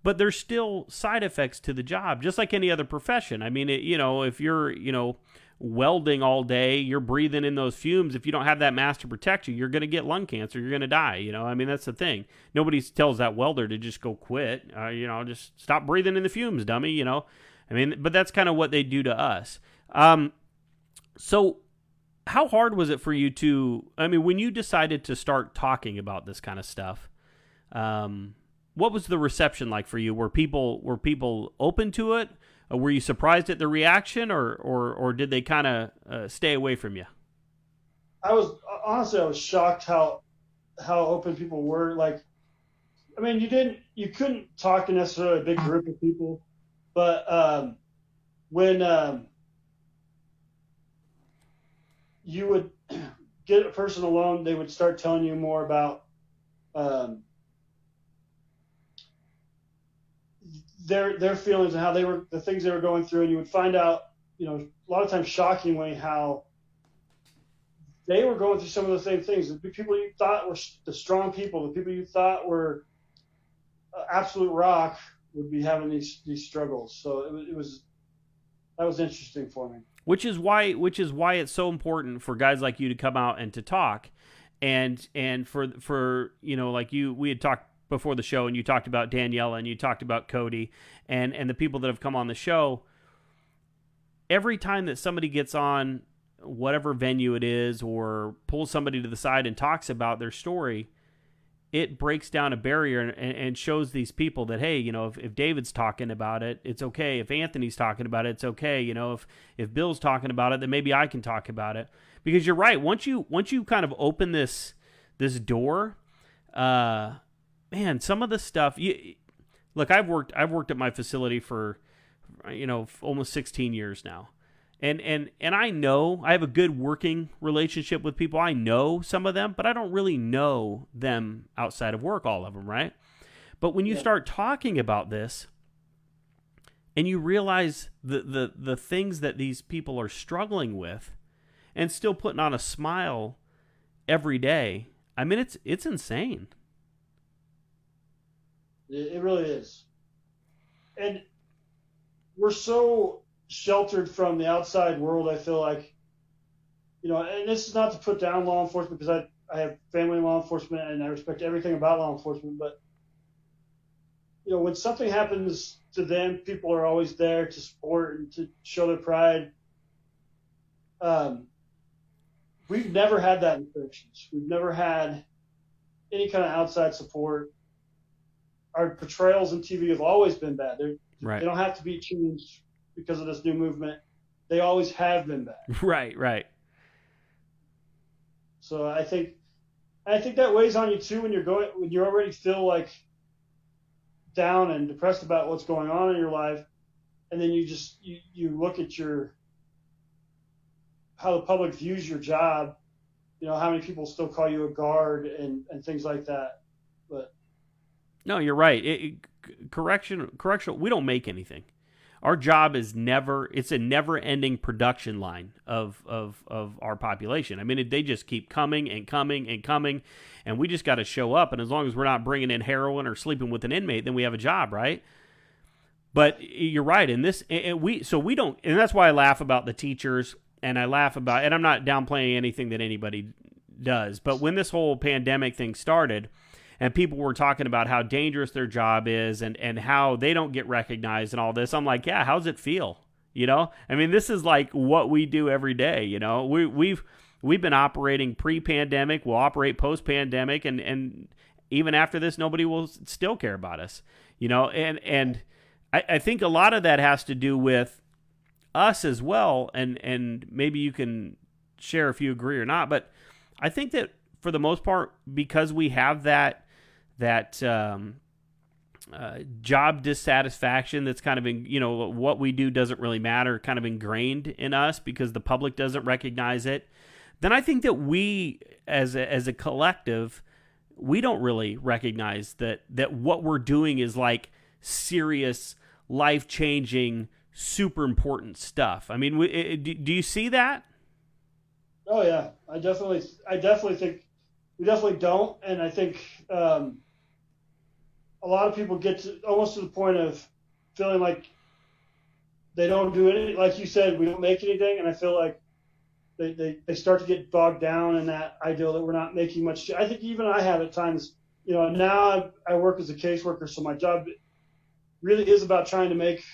But there's still side effects to the job, just like any other profession. I mean, you know, if you're, you know, welding all day, you're breathing in those fumes. If you don't have that mask to protect you, you're going to get lung cancer. You're going to die. You know, I mean, that's the thing. Nobody tells that welder to just go quit. You know, just stop breathing in the fumes, dummy. You know, I mean, but that's kind of what they do to us. So how hard was it for you to, I mean, when you decided to start talking about this kind of stuff, what was the reception like for you? Were people open to it? Were you surprised at the reaction, or did they kind of stay away from you? I was shocked how open people were. Like, I mean, you couldn't talk to necessarily a big group of people, but when you would get a person alone, they would start telling you more about their feelings and how the things they were going through, and you would find out, you know, a lot of times shockingly how they were going through some of the same things. The people you thought were the strong people, the people you thought were absolute rock, would be having these struggles. So that was interesting for me. Which is why it's so important for guys like you to come out and to talk, and for you know, like we had talked before the show, and you talked about Daniela and you talked about Cody and the people that have come on the show. Every time that somebody gets on whatever venue it is or pulls somebody to the side and talks about their story, it breaks down a barrier and shows these people that, hey, you know, if David's talking about it, it's okay. If Anthony's talking about it, it's okay. You know, if Bill's talking about it, then maybe I can talk about it. Because you're right. Once you kind of open this door, man, some of the stuff. Look, I've worked at my facility for, you know, almost 16 years now, and I know I have a good working relationship with people. I know some of them, but I don't really know them outside of work. All of them, right? But when you start talking about this, and you realize the things that these people are struggling with, and still putting on a smile every day, I mean, it's insane. It really is. And we're so sheltered from the outside world, I feel like, you know, and this is not to put down law enforcement, because I have family in law enforcement and I respect everything about law enforcement, but, you know, when something happens to them, people are always there to support and to show their pride. We've never had that in corrections. We've never had any kind of outside support. Our portrayals on TV have always been bad. Right. They don't have to be changed because of this new movement. They always have been bad. Right. So I think that weighs on you too when you already feel like down and depressed about what's going on in your life, and then you look at how the public views your job. You know, how many people still call you a guard and things like that. But no, you're right. Correctional, we don't make anything. Our job is it's a never-ending production line of our population. I mean, they just keep coming and coming and coming, and we just got to show up. And as long as we're not bringing in heroin or sleeping with an inmate, then we have a job, right? But you're right. In this, we don't, and that's why I laugh about the teachers, and I laugh about, and I'm not downplaying anything that anybody does, but when this whole pandemic thing started, and people were talking about how dangerous their job is and how they don't get recognized and all this, I'm like, yeah, how's it feel? You know, I mean, this is like what we do every day. You know, we've been operating pre-pandemic, we'll operate post-pandemic, and even after this, nobody will still care about us. You know, and I think a lot of that has to do with us as well, and maybe you can share if you agree or not, but I think that for the most part, because we have that job dissatisfaction that's kind of, what we do doesn't really matter, kind of ingrained in us because the public doesn't recognize it, then I think that we, as a collective, we don't really recognize that what we're doing is like serious, life-changing, super important stuff. I mean, do you see that? Oh yeah, I definitely think we definitely don't, and I think a lot of people get to almost to the point of feeling like they don't do anything. Like you said, we don't make anything, and I feel like they start to get bogged down in that ideal that we're not making much. I think even I have at times. Now I work as a caseworker, so my job really is about trying to make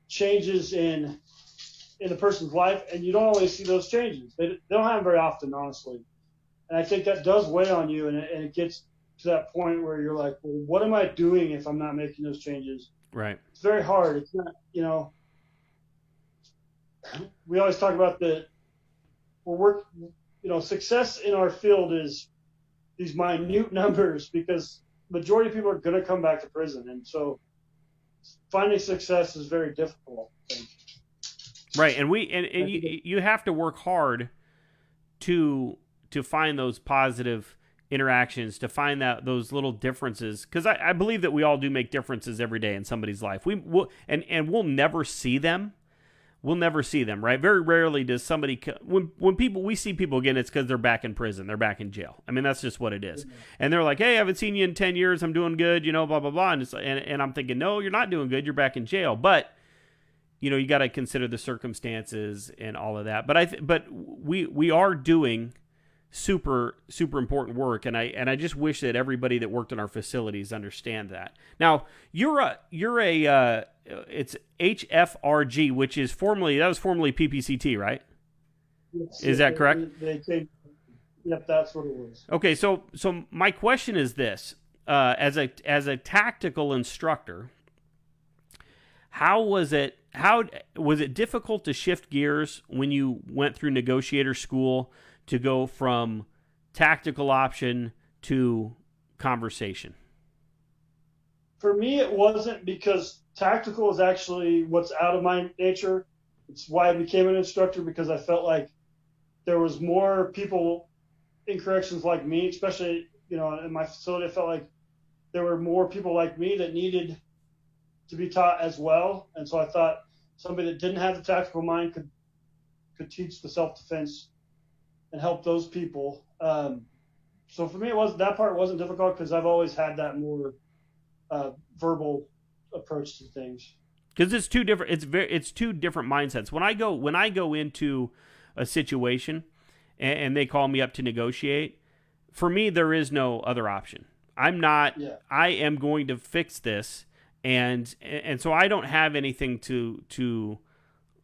changes in the person's life, and you don't always see those changes. They don't happen very often, honestly. And I think that does weigh on you, and it gets to that point where you're like, well, what am I doing if I'm not making those changes? Right. It's very hard. It's not, we always talk about success in our field is these minute numbers because majority of people are going to come back to prison. And so finding success is very difficult, I think. Right, and you have to work hard to find those positive interactions, to find those little differences, because I believe that we all do make differences every day in somebody's life. We'll never see them. We'll never see them, right? Very rarely does somebody when we see people again, it's because they're back in prison, they're back in jail. I mean, that's just what it is. And they're like, hey, I haven't seen you in 10 years. I'm doing good, blah blah blah. And I'm thinking, no, you're not doing good. You're back in jail, but. You got to consider the circumstances and all of that. But we are doing super important work, and I just wish that everybody that worked in our facilities understand that. Now you're it's HFRG, which is formerly PPCT, right? Yes, is that correct? Yep, that's what it was. Okay, so my question is this: as a tactical instructor, how was it difficult to shift gears when you went through negotiator school to go from tactical option to conversation? For me, it wasn't, because tactical is actually what's out of my nature. It's why I became an instructor, because I felt like there was more people in corrections like me, especially, in my facility. I felt like there were more people like me that needed to be taught as well. And so I thought somebody that didn't have the tactical mind could teach the self-defense and help those people. So for me, that part wasn't difficult, because I've always had that more verbal approach to things. Because it's two different. It's two different mindsets. When I go into a situation and they call me up to negotiate, for me there is no other option. I'm not. Yeah. I am going to fix this. And so I don't have anything to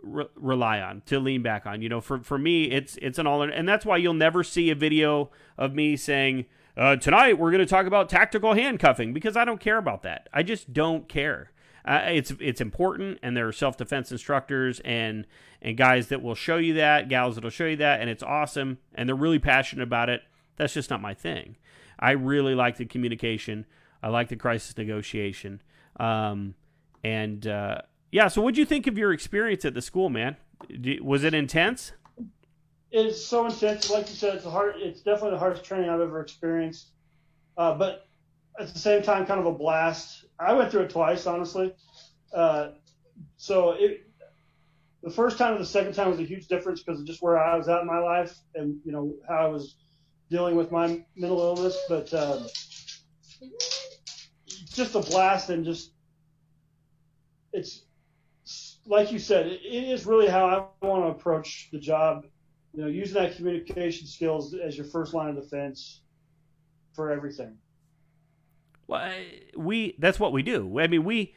rely on, to lean back on. For me, it's an all, and that's why you'll never see a video of me saying, tonight we're going to talk about tactical handcuffing, because I don't care about that. I just don't care. It's important, and there are self-defense instructors and guys that will show you that, gals that will show you that, and it's awesome, and they're really passionate about it. That's just not my thing. I really like the communication. I like the crisis negotiation. So what'd you think of your experience at the school, man? Was it intense? It's so intense. Like you said, it's definitely the hardest training I've ever experienced. But at the same time, kind of a blast. I went through it twice, honestly. So the first time and the second time was a huge difference because of just where I was at in my life and, you know, how I was dealing with my mental illness. But just a blast, and just, it's like you said, it is really how I want to approach the job. You know, using that communication skills as your first line of defense for everything. Well, that's what we do. I mean,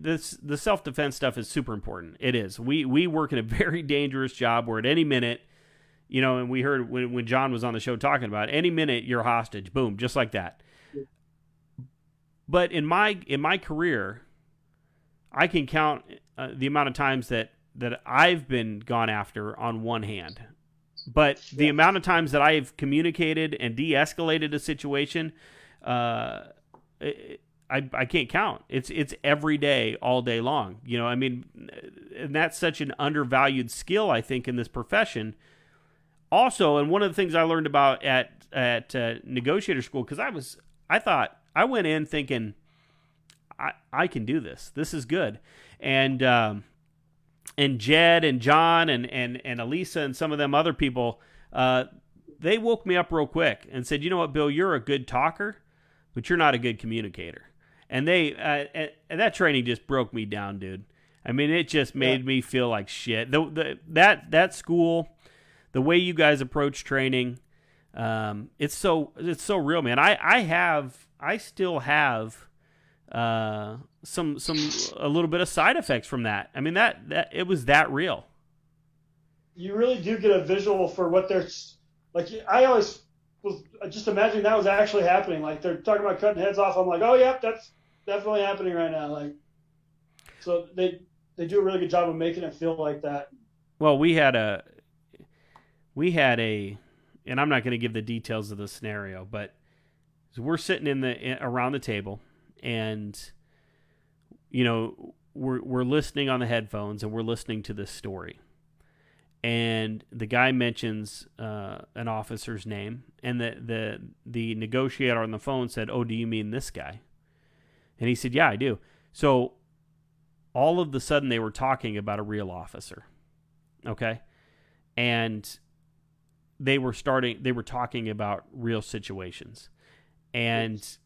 the self-defense stuff is super important. It is. We work in a very dangerous job where at any minute, you know, and we heard when John was on the show talking about it, any minute you're hostage, boom, just like that. Yeah. But in my career, I can count the amount of times that I've been gone after on one hand. But the amount of times that I've communicated and de-escalated a situation, I can't count. It's every day, all day long. You know, I mean, and that's such an undervalued skill, I think, in this profession. Also, and one of the things I learned about at Negotiator School, because I went in thinking, I can do this. This is good. And Jed and John and Elisa and some of them other people, they woke me up real quick and said, you know what, Bill, you're a good talker, but you're not a good communicator. And and that training just broke me down, dude. I mean, it just made me feel like shit. That school, the way you guys approach training, it's so real, man. I still have a little bit of side effects from that. I mean, that it was that real. You really do get a visual for what they're like. I always was just imagining that was actually happening. Like, they're talking about cutting heads off. I'm like, oh yeah, that's definitely happening right now. Like, so they do a really good job of making it feel like that. Well, we had a, and I'm not going to give the details of the scenario, but we're sitting around the table, and you know, we're listening on the headphones, and we're listening to this story. And the guy mentions an officer's name, and the negotiator on the phone said, "Oh, do you mean this guy?" And he said, "Yeah, I do." So all of a sudden, they were talking about a real officer, okay, and they were talking about real situations, and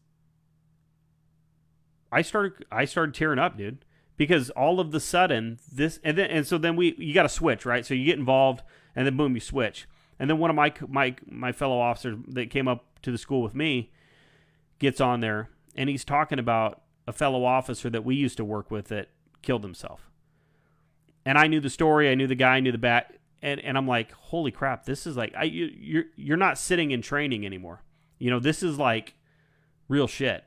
I started tearing up, dude. Because all of the sudden so then you got to switch, right? So you get involved, and then boom, you switch. And then one of my fellow officers that came up to the school with me gets on there, and he's talking about a fellow officer that we used to work with that killed himself. And I knew the story, I knew the guy, I knew the back, and I'm like, holy crap, this is like you're not sitting in training anymore. You know, this is like real shit.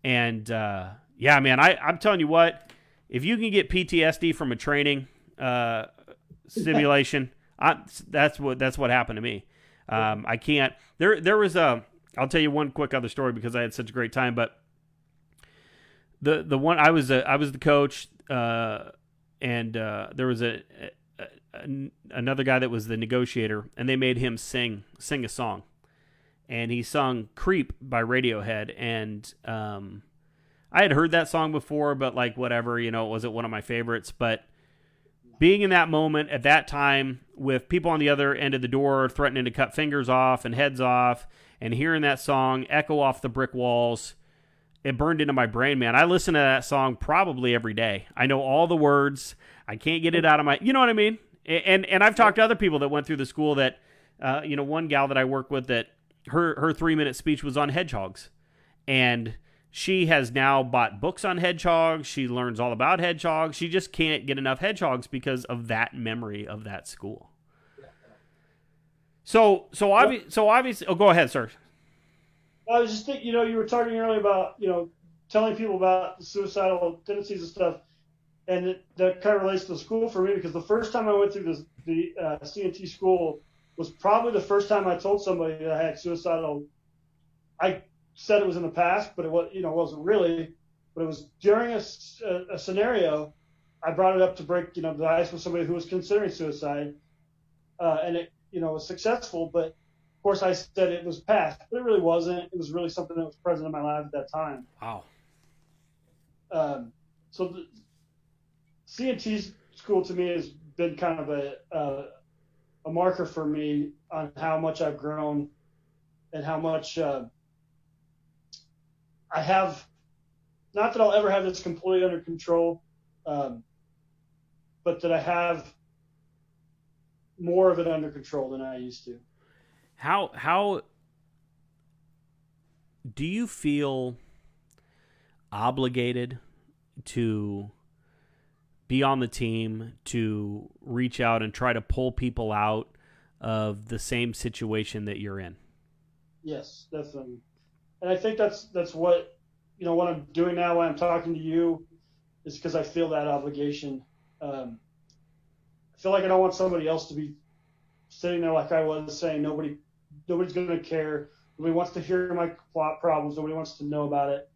And yeah, man, I'm telling you what. If you can get PTSD from a training simulation, that's what happened to me. I can't. There was I'll tell you one quick other story because I had such a great time. But the one I was the coach, and there was another guy that was the negotiator, and they made him sing a song, and he sung "Creep" by Radiohead, and I had heard that song before, but like whatever, you know, it wasn't one of my favorites. But being in that moment at that time with people on the other end of the door threatening to cut fingers off and heads off, and hearing that song echo off the brick walls, it burned into my brain, man. I listen to that song probably every day. I know all the words. I can't get it out of my, you know what I mean? And I've talked to other people that went through the school that, you know, one gal that I work with that her 3-minute speech was on hedgehogs, and she has now bought books on hedgehogs. She learns all about hedgehogs. She just can't get enough hedgehogs because of that memory of that school. So obviously, oh, go ahead, sir. I was just thinking, you know, you were talking earlier about, you know, telling people about the suicidal tendencies and stuff, and that kind of relates to the school for me, because the first time I went through the CNT school was probably the first time I told somebody that I had suicidal. I said it was in the past, but it was, you know, wasn't really. But it was during a scenario. I brought it up to break, you know, the ice with somebody who was considering suicide, and it, you know, was successful. But of course, I said it was past, but it really wasn't. It was really something that was present in my life at that time. Wow. So the CNT school to me has been kind of a marker for me on how much I've grown and how much I have. Not that I'll ever have this completely under control, but that I have more of it under control than I used to. How do you feel obligated to be on the team, to reach out and try to pull people out of the same situation that you're in? Yes, definitely. And I think that's what, what I'm doing now when I'm talking to you is because I feel that obligation. I feel like I don't want somebody else to be sitting there like I was, saying nobody's going to care. Nobody wants to hear my problems. Nobody wants to know about it.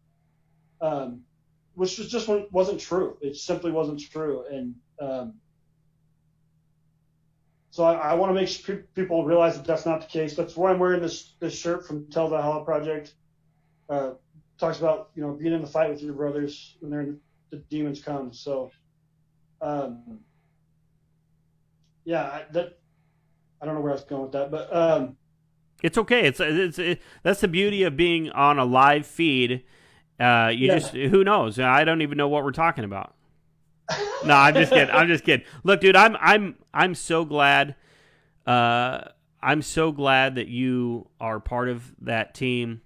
Which wasn't true. It simply wasn't true. And so I want to make sure people realize that that's not the case. That's why I'm wearing this shirt from Tell the Hollow Project. Talks about, being in the fight with your brothers when the demons come. So, yeah, I don't know where I was going with that, but it's okay. That's the beauty of being on a live feed. Just, who knows? I don't even know what we're talking about. No, I'm just kidding. Look, dude, I'm so glad. I'm so glad that you are part of that team.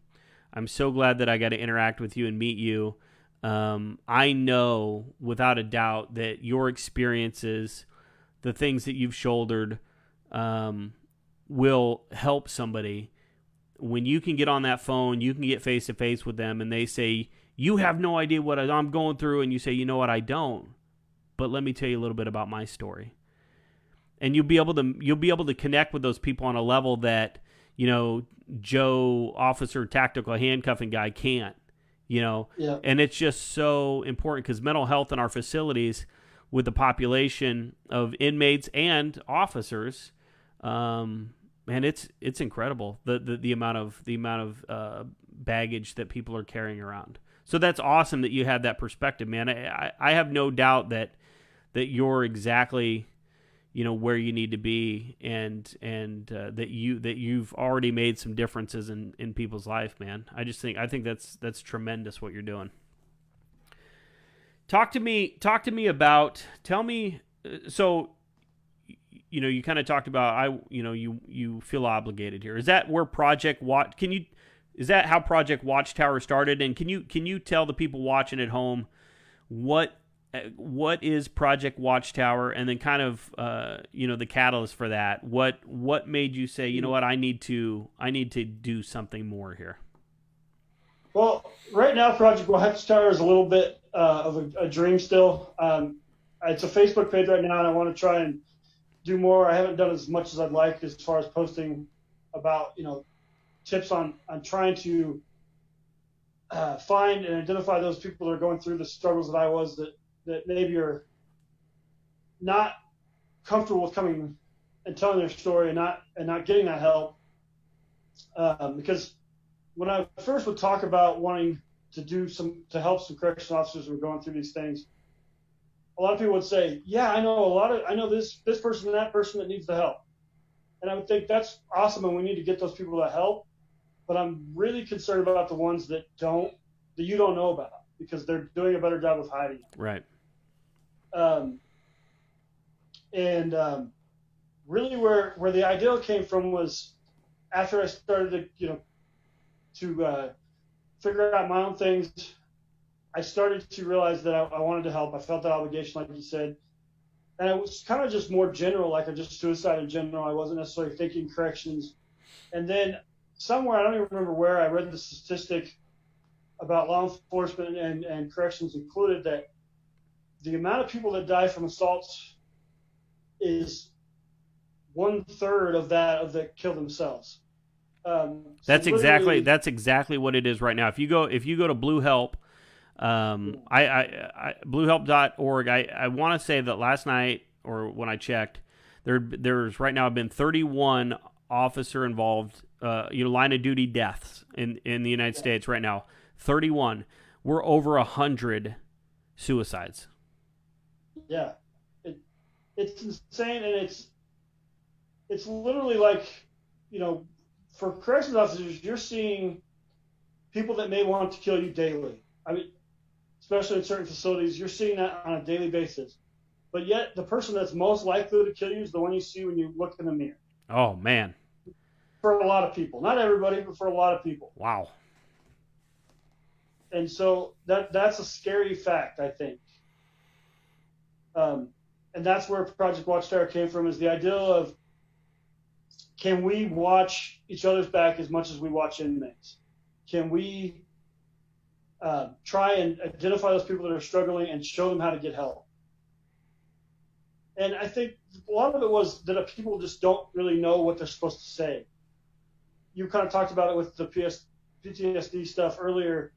I'm so glad that I got to interact with you and meet you. I know without a doubt that your experiences, the things that you've shouldered, will help somebody. When you can get on that phone, you can get face to face with them, and they say, "You have no idea what I'm going through," and you say, "You know what? I don't. But let me tell you a little bit about my story." And you'll be able to connect with those people on a level that, Joe, officer, tactical handcuffing guy can't. Yeah. And it's just so important because mental health in our facilities, with the population of inmates and officers, man, it's incredible the amount of baggage that people are carrying around. So that's awesome that you had that perspective, man. I have no doubt that you're exactly where you need to be, and that you've already made some differences in people's life, man. I think that's tremendous what you're doing. Tell me about. So, you kind of talked about you feel obligated here. Is that where Project Watch? Is that how Project Watchtower started? And can you tell the people watching at home what is Project Watchtower, and then kind of the catalyst for that? What made you say, you know what, I need to do something more here? Well, right now Project Watchtower is a little bit of a dream still. It's a Facebook page right now, and I want to try and do more. I haven't done as much as I'd like as far as posting about tips on trying to find and identify those people that are going through the struggles that I was, that maybe are not comfortable with coming and telling their story and not getting that help. Because when I first would talk about wanting to help some correctional officers who are going through these things, a lot of people would say, "Yeah, I know this person and that person that needs the help," and I would think that's awesome, and we need to get those people that help. But I'm really concerned about the ones that you don't know about, because they're doing a better job of hiding it. Right. Really where the idea came from was after I started to figure out my own things, I started to realize that I wanted to help. I felt that obligation, like you said. And it was kind of just more general, like just suicide in general. I wasn't necessarily thinking corrections. And then somewhere, I don't even remember where, I read the statistic about law enforcement and corrections included, that the amount of people that die from assaults is 1/3 of that kill themselves. That's exactly what it is right now. If you go to Blue Help, bluehelp.org, I want to say that last night, or when I checked, there's right now been 31 officer involved line of duty deaths in the United States right now. 31. We're over 100 suicides. Yeah, it's insane, and it's literally like, for corrections officers, you're seeing people that may want to kill you daily. I mean, especially in certain facilities, you're seeing that on a daily basis. But yet, the person that's most likely to kill you is the one you see when you look in the mirror. Oh, man. For a lot of people. Not everybody, but for a lot of people. Wow. And so that's a scary fact, I think. And that's where Project Watchtower came from, is the idea of, can we watch each other's back as much as we watch inmates? Can we try and identify those people that are struggling and show them how to get help? And I think a lot of it was that people just don't really know what they're supposed to say. You kind of talked about it with the PTSD stuff earlier.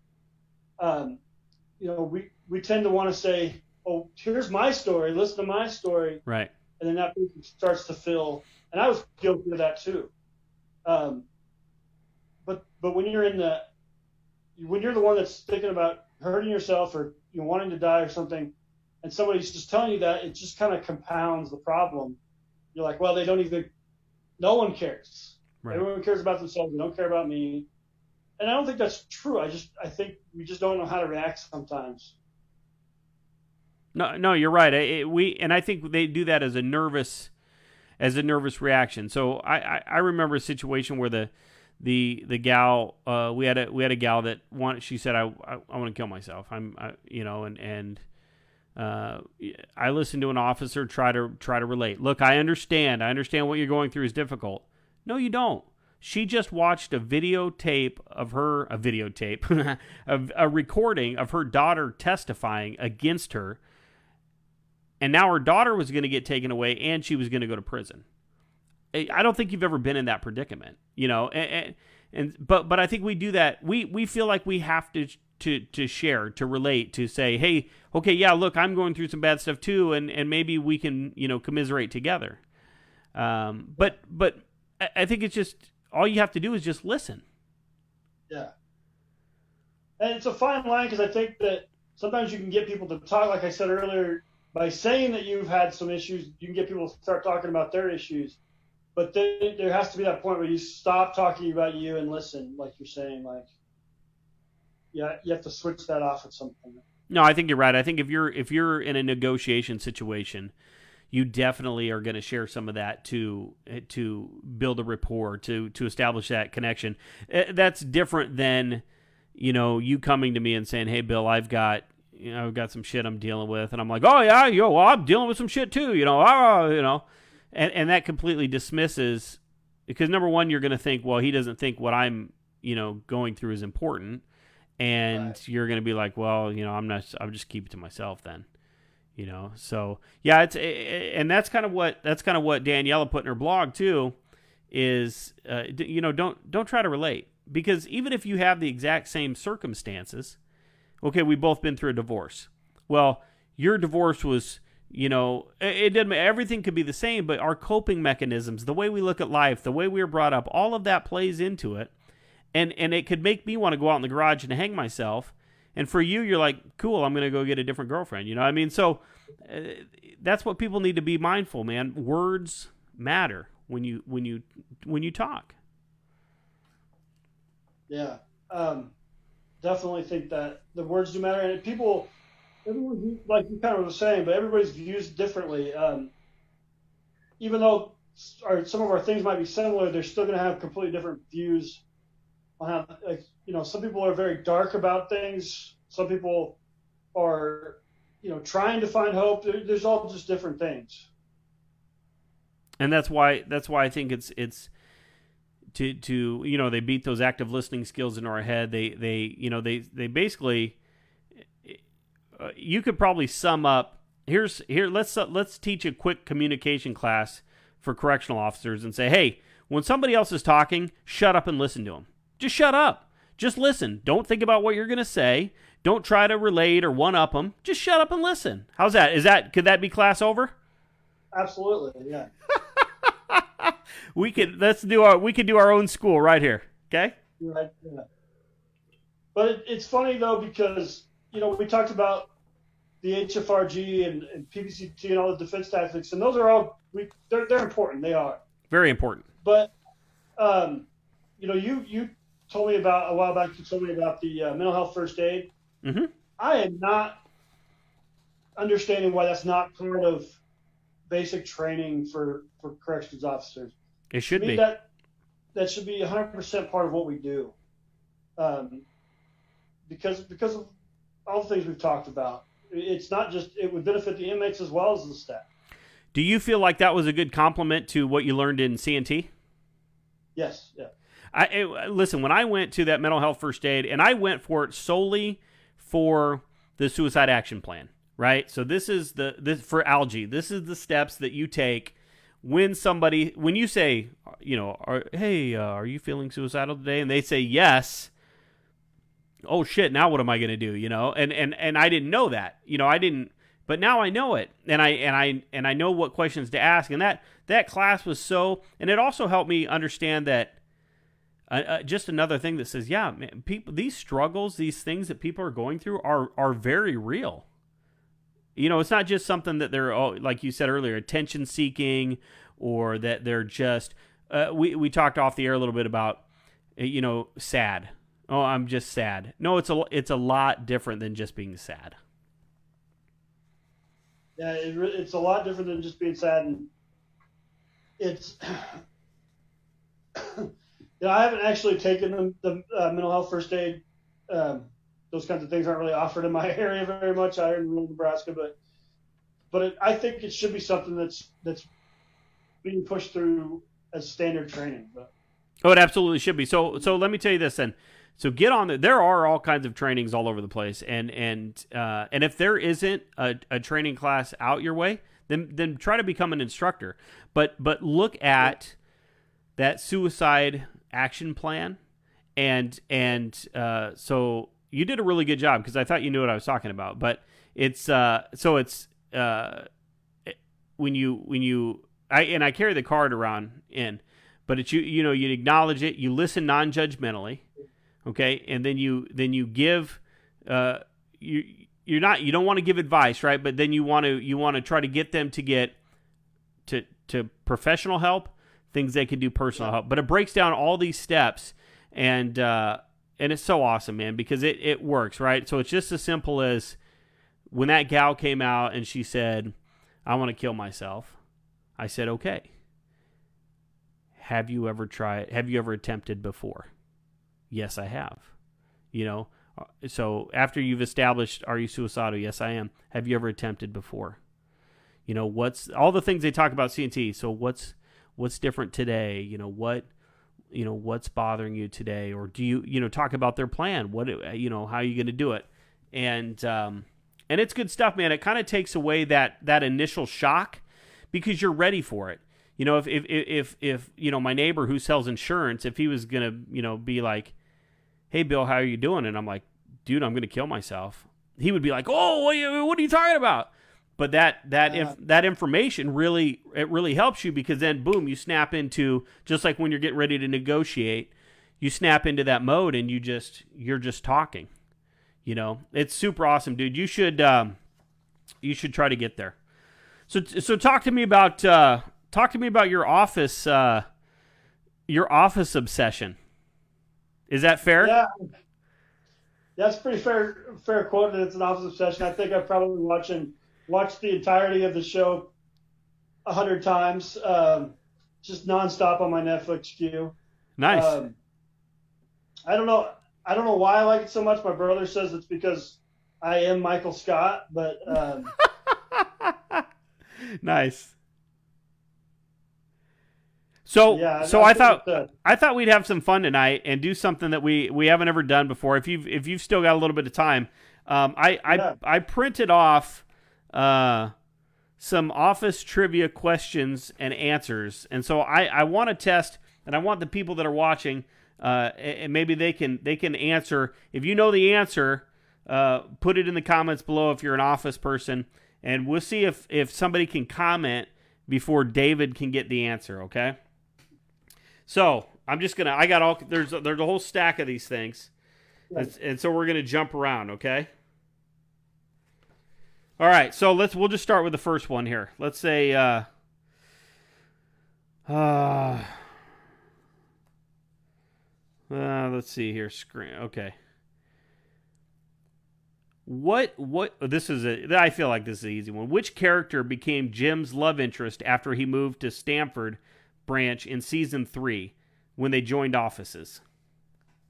We tend to want to say, "Oh, here's my story. Listen to my story." Right. And then that person starts to feel, and I was guilty of that too. But when you're when you're the one that's thinking about hurting yourself or wanting to die or something, and somebody's just telling you that, it just kind of compounds the problem. You're like, well, no one cares. Right. Everyone cares about themselves. They don't care about me. And I don't think that's true. I think we just don't know how to react sometimes. No, you're right. I think they do that as a nervous reaction. So I remember a situation where the gal, we had a gal that she said, I want to kill myself. I listened to an officer try to relate. Look, I understand what you're going through is difficult. No, you don't. She just watched a recording of her daughter testifying against her, and now her daughter was going to get taken away, and she was going to go to prison. I don't think you've ever been in that predicament, but I think we do that. We feel like we have to share, to relate, to say, hey, okay, yeah, look, I'm going through some bad stuff too, and maybe we can, commiserate together. But I think it's just, all you have to do is just listen. Yeah. And it's a fine line, because I think that sometimes you can get people to talk, like I said earlier, by saying that you've had some issues, you can get people to start talking about their issues. But then there has to be that point where you stop talking about you and listen, like you're saying, you have to switch that off at some point. No, I think you're right. I think if you're in a negotiation situation, you definitely are going to share some of that to build a rapport, to establish that connection. That's different than, you coming to me and saying, "Hey, Bill, I've got some shit I'm dealing with," and I'm like, "Oh yeah, I'm dealing with some shit too," and that completely dismisses, because number one, you're going to think, well, he doesn't think what I'm going through is important, and right. You're going to be like, well, I'll just keep it to myself then. So yeah, and that's kind of what Daniela put in her blog too, is don't try to relate, because even if you have the exact same circumstances, okay, we've both been through a divorce. Well, your divorce was, it didn't. Everything could be the same, but our coping mechanisms, the way we look at life, the way we were brought up, all of that plays into it, and it could make me want to go out in the garage and hang myself. And for you, you're like, cool, I'm going to go get a different girlfriend. So that's what people need to be mindful, man. Words matter when you talk. Yeah, definitely think that the words do matter, and everyone, like you kind of were saying, but everybody's views differently. Even though some of our things might be similar, they're still going to have completely different views on how, some people are very dark about things. Some people are, trying to find hope. There's all just different things. And that's why I think it's to they beat those active listening skills into our head. They basically, you could probably sum up let's teach a quick communication class for correctional officers and say, hey, when somebody else is talking, shut up and listen to them. Just shut up. Just listen. Don't think about what you're going to say. Don't try to relate or one-up them. Just shut up and listen. How's that? Could that be class over? Absolutely, yeah. We could do our own school right here. Okay? Right. Yeah. But it's funny though, because we talked about the HFRG and PPCT and all the defense tactics, and those are all they're important. They are very important. But you told me about a while back. You told me about the mental health first aid. Mm-hmm. I am not understanding why that's not part of basic training for corrections officers. It should be. That should be 100% part of what we do, because of all the things we've talked about. It's not just it would benefit the inmates as well as the staff. Do you feel like that was a good complement to what you learned in CNT? Yes. Yeah. Listen, when I went to that mental health first aid, and I went for it solely for the suicide action plan, right? So this is for ALGE. This is the steps that you take when you say, are you feeling suicidal today? And they say yes. Oh shit! Now what am I going to do? And I didn't know that. I didn't, but now I know it, and I know what questions to ask. And that class was and it also helped me understand that. Just another thing that says, yeah, man, these struggles, these things that people are going through are very real. It's not just something that they're, like you said earlier, attention seeking, or that they're just. We talked off the air a little bit about, sad. Oh, I'm just sad. No, it's a lot different than just being sad. Yeah, it's a lot different than just being sad, and it's. I haven't actually taken the mental health first aid. Those kinds of things aren't really offered in my area very much. I'm in rural Nebraska, but I think it should be something that's being pushed through as standard training. But. Oh, it absolutely should be. So let me tell you this then. So get on there are all kinds of trainings all over the place, and if there isn't a training class out your way, then try to become an instructor. But look at that suicide action plan, and so you did a really good job, because I thought you knew what I was talking about. But it's I carry the card around but it's you acknowledge it, you listen non-judgmentally. Okay, and then you give you don't want to give advice, right? But then you want to try to get them to get to professional help, things they can do personal help. But it breaks down all these steps, and it's so awesome, man, because it works, right? So it's just as simple as when that gal came out and she said, "I want to kill myself." I said, "Okay. Have you ever attempted before?" Yes, I have. So after you've established, are you suicidal? Yes, I am. Have you ever attempted before? What's all the things they talk about CNT. So what's different today? What's bothering you today? Or do you talk about their plan? What, how are you going to do it? And it's good stuff, man. It kind of takes away that initial shock, because you're ready for it. If my neighbor who sells insurance, if he was going to, be like, "Hey, Bill, how are you doing?" And I'm like, "Dude, I'm going to kill myself." He would be like, "Oh, what are you talking about?" But that information really helps you, because then boom, you snap into, just like when you're getting ready to negotiate, you snap into that mode, and you're just talking. It's super awesome, dude. You should try to get there. So talk to me about your office obsession. Is that fair? Yeah, that's pretty fair quote. That it's an office obsession. I think I've probably watched the entirety of the show 100 times, just nonstop on my Netflix queue. Nice. I don't know why I like it so much. My brother says it's because I am Michael Scott, but nice. So I thought we'd have some fun tonight and do something that we haven't ever done before. If you've still got a little bit of time, I printed off some office trivia questions and answers, and so I want to test, and I want the people that are watching, and maybe they can answer. If you know the answer, put it in the comments below if you're an office person, and we'll see if somebody can comment before David can get the answer. Okay. So there's a whole stack of these things, and so we're gonna jump around, okay? All right, so we'll just start with the first one here. Let's say let's see here. Screen. Okay. What this is I feel like this is an easy one. Which character became Jim's love interest after he moved to Stamford branch in season 3 when they joined offices?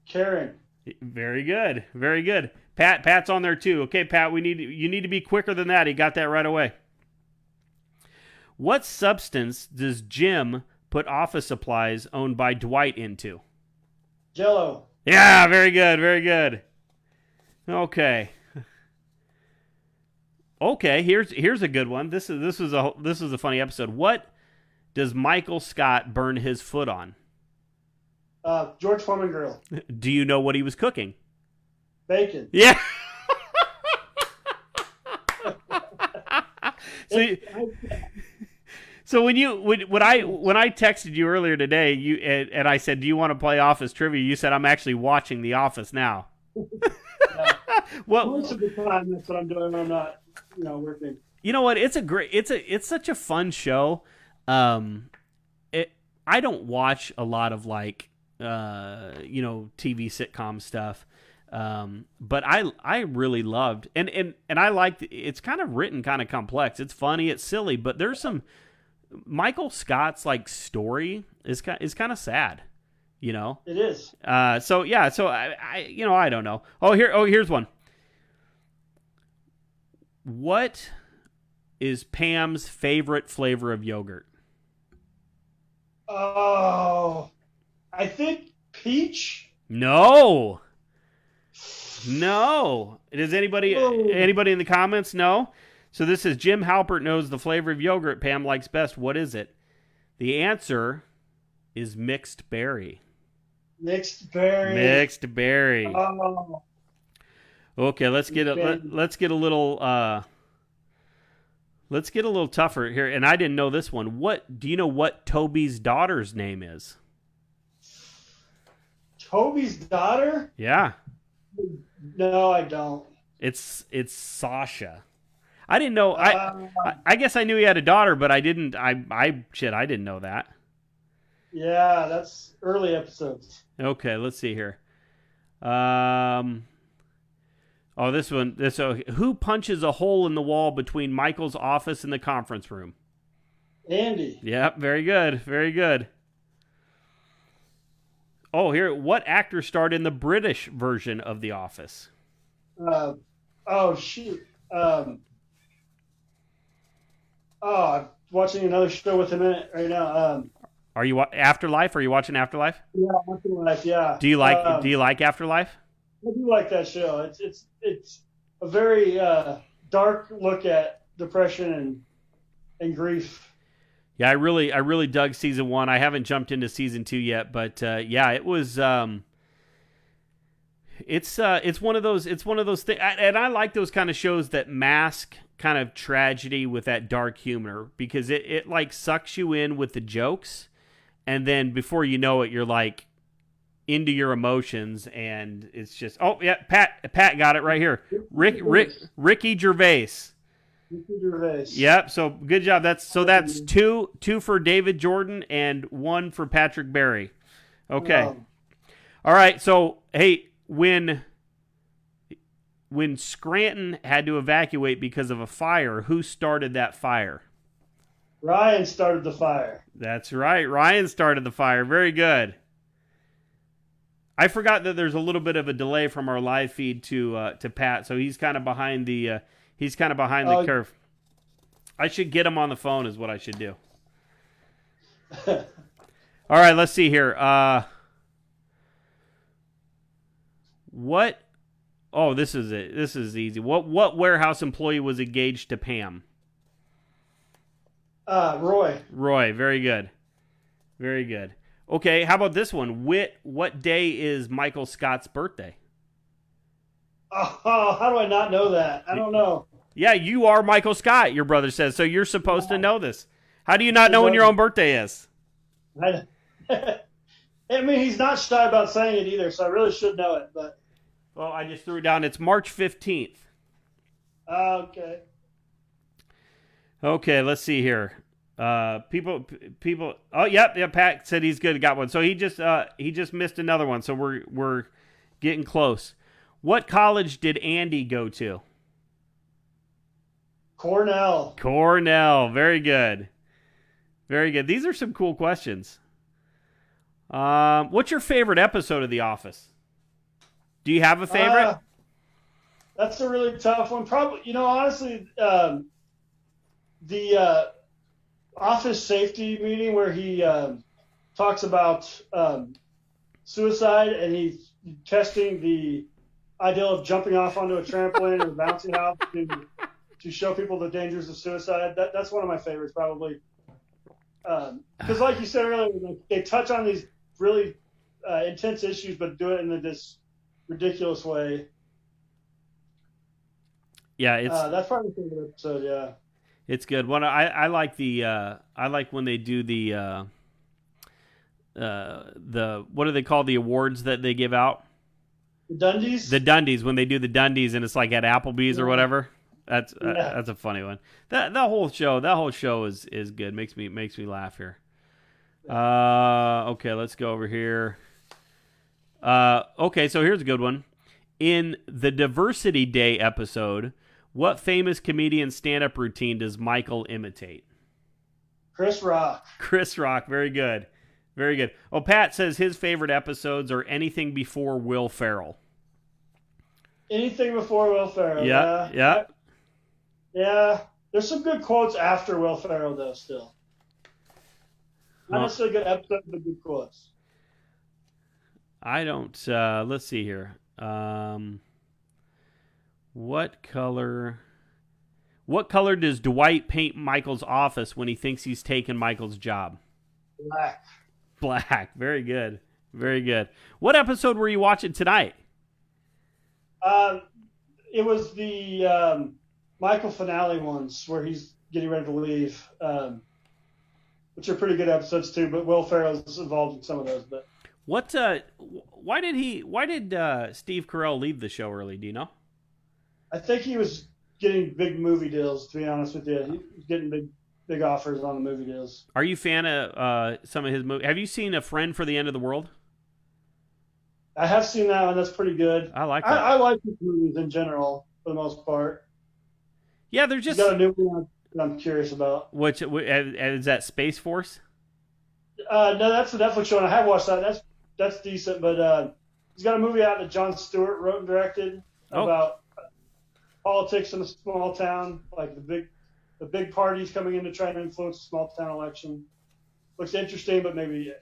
Karen. Very good. Very good. Pat's on there too. Okay, Pat, you need to be quicker than that. He got that right away. What substance does Jim put office supplies owned by Dwight into? Jello. Yeah, very good. Very good. Okay. Okay, here's a good one. This is a funny episode. What does Michael Scott burn his foot on? George Foreman grill. Do you know what he was cooking? Bacon. Yeah. So when I texted you earlier today, and I said, "Do you want to play Office trivia?" You said, "I'm actually watching The Office now." Yeah. Well, most of the time, that's what I'm doing when I'm not, working. You know what? It's such a fun show. I don't watch a lot of TV sitcom stuff. But I really loved and I liked it's kind of written kind of complex. It's funny, it's silly, but there's some Michael Scott's story is kind of sad, It is. So I don't know. Here's one. What is Pam's favorite flavor of yogurt? Oh, I think peach. No. Does anybody in the comments know? So this is Jim Halpert knows the flavor of yogurt Pam likes best. What is it? The answer is mixed berry. Mixed berry. Oh. Okay, let's get a little tougher here. And I didn't know this one. Do you know what Toby's daughter's name is? Toby's daughter? Yeah. No, I don't. It's Sasha. I didn't know. I guess I knew he had a daughter, but I didn't. I didn't know that. Yeah, that's early episodes. Okay, let's see here. This one. Who punches a hole in the wall between Michael's office and the conference room? Andy. Yep, very good. Very good. Oh, here. What actor starred in the British version of The Office? Shoot. I'm watching another show with him in it right now. Are you Afterlife? Are you watching Afterlife? Yeah, Afterlife. Yeah. Do you like Afterlife? I do like that show. It's a very dark look at depression and grief. Yeah, I really dug season 1. I haven't jumped into season 2 yet, but it was. It's one of those things, and I like those kind of shows that mask kind of tragedy with that dark humor because it sucks you in with the jokes, and then before you know it, you're into your emotions, and it's just Pat got it right here. Ricky Gervais. Yep. So good job. That's two for David Jordan and 1 for Patrick Berry. Okay. All right. So hey, when Scranton had to evacuate because of a fire, who started that fire? Ryan started the fire. That's right. Ryan started the fire. Very good. I forgot that there's a little bit of a delay from our live feed to Pat, so he's kind of behind the curve. I should get him on the phone is what I should do. All right, let's see here. What? Oh, this is it. This is easy. What warehouse employee was engaged to Pam? Roy. Roy. Very good. Very good. Okay, how about this one? What day is Michael Scott's birthday? Oh, how do I not know that? I don't know. Yeah, you are Michael Scott, your brother says, so you're supposed to know this. How do you not know when your own birthday is? I mean, he's not shy about saying it either, so I really should know it. But well, I just threw it down. It's March 15th. Okay. Okay, let's see here. People. Oh, yep. Pat said he's good. Got one. So he just missed another one. So we're getting close. What college did Andy go to? Cornell. Cornell. Very good. Very good. These are some cool questions. What's your favorite episode of The Office? Do you have a favorite? That's a really tough one. Probably, honestly, the office safety meeting where he talks about suicide, and he's testing the idea of jumping off onto a trampoline or a bouncy house to show people the dangers of suicide. That's one of my favorites, probably. Because, like you said earlier, they touch on these really intense issues, but do it in this ridiculous way. Yeah, that's probably my favorite episode. Yeah, it's good. I like I like when they do the what do they call the awards that they give out? The Dundies. The Dundies, when they do the Dundies and it's like at Applebee's or whatever. That's a funny one. That whole show is good. Makes me laugh here. Okay, let's go over here. Okay, so here's a good one. In the Diversity Day episode, what famous comedian stand-up routine does Michael imitate? Chris Rock. Chris Rock. Very good. Very good. Oh, Pat says his favorite episodes are anything before Will Ferrell. Anything before Will Ferrell. Yeah. Yeah. There's some good quotes after Will Ferrell, though, still. Not necessarily good episodes, but good quotes. I don't... let's see here. What color does Dwight paint Michael's office when he thinks he's taken Michael's job? Black. Very good. Very good. What episode were you watching tonight? It was the Michael finale ones where he's getting ready to leave, which are pretty good episodes too. But Will Ferrell's involved in some of those. But what? Why did Steve Carell leave the show early? Do you know? I think he was getting big movie deals. To be honest with you, he was getting big offers on the movie deals. Are you a fan of some of his movies? Have you seen A Friend for the End of the World? I have seen that one. That's pretty good. I like that. I like his movies in general, for the most part. Yeah, they're just... He's got a new one that I'm curious about. Which is that Space Force? No, that's the Netflix show, and I have watched that. That's decent, but he's got a movie out that Jon Stewart wrote and directed about politics in a small town, like the big parties coming in to try to influence a small town election. Looks interesting, but maybe,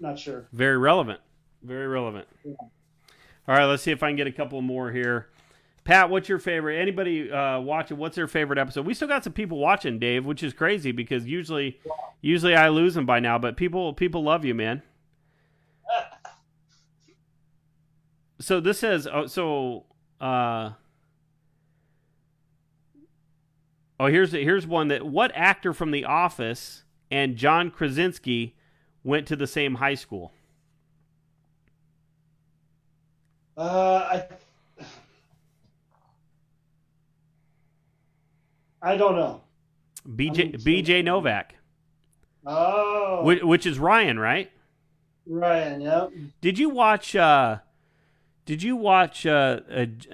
not sure. Very relevant. Very relevant. Yeah. All right, let's see if I can get a couple more here. Pat, what's your favorite? Anybody watching? What's their favorite episode? We still got some people watching, Dave, which is crazy because usually I lose them by now, but people love you, man. So this says here's one that what actor from The Office and John Krasinski went to the same high school? I don't know. BJ Novak. Oh. Which is Ryan, right? Ryan, yeah. Did you watch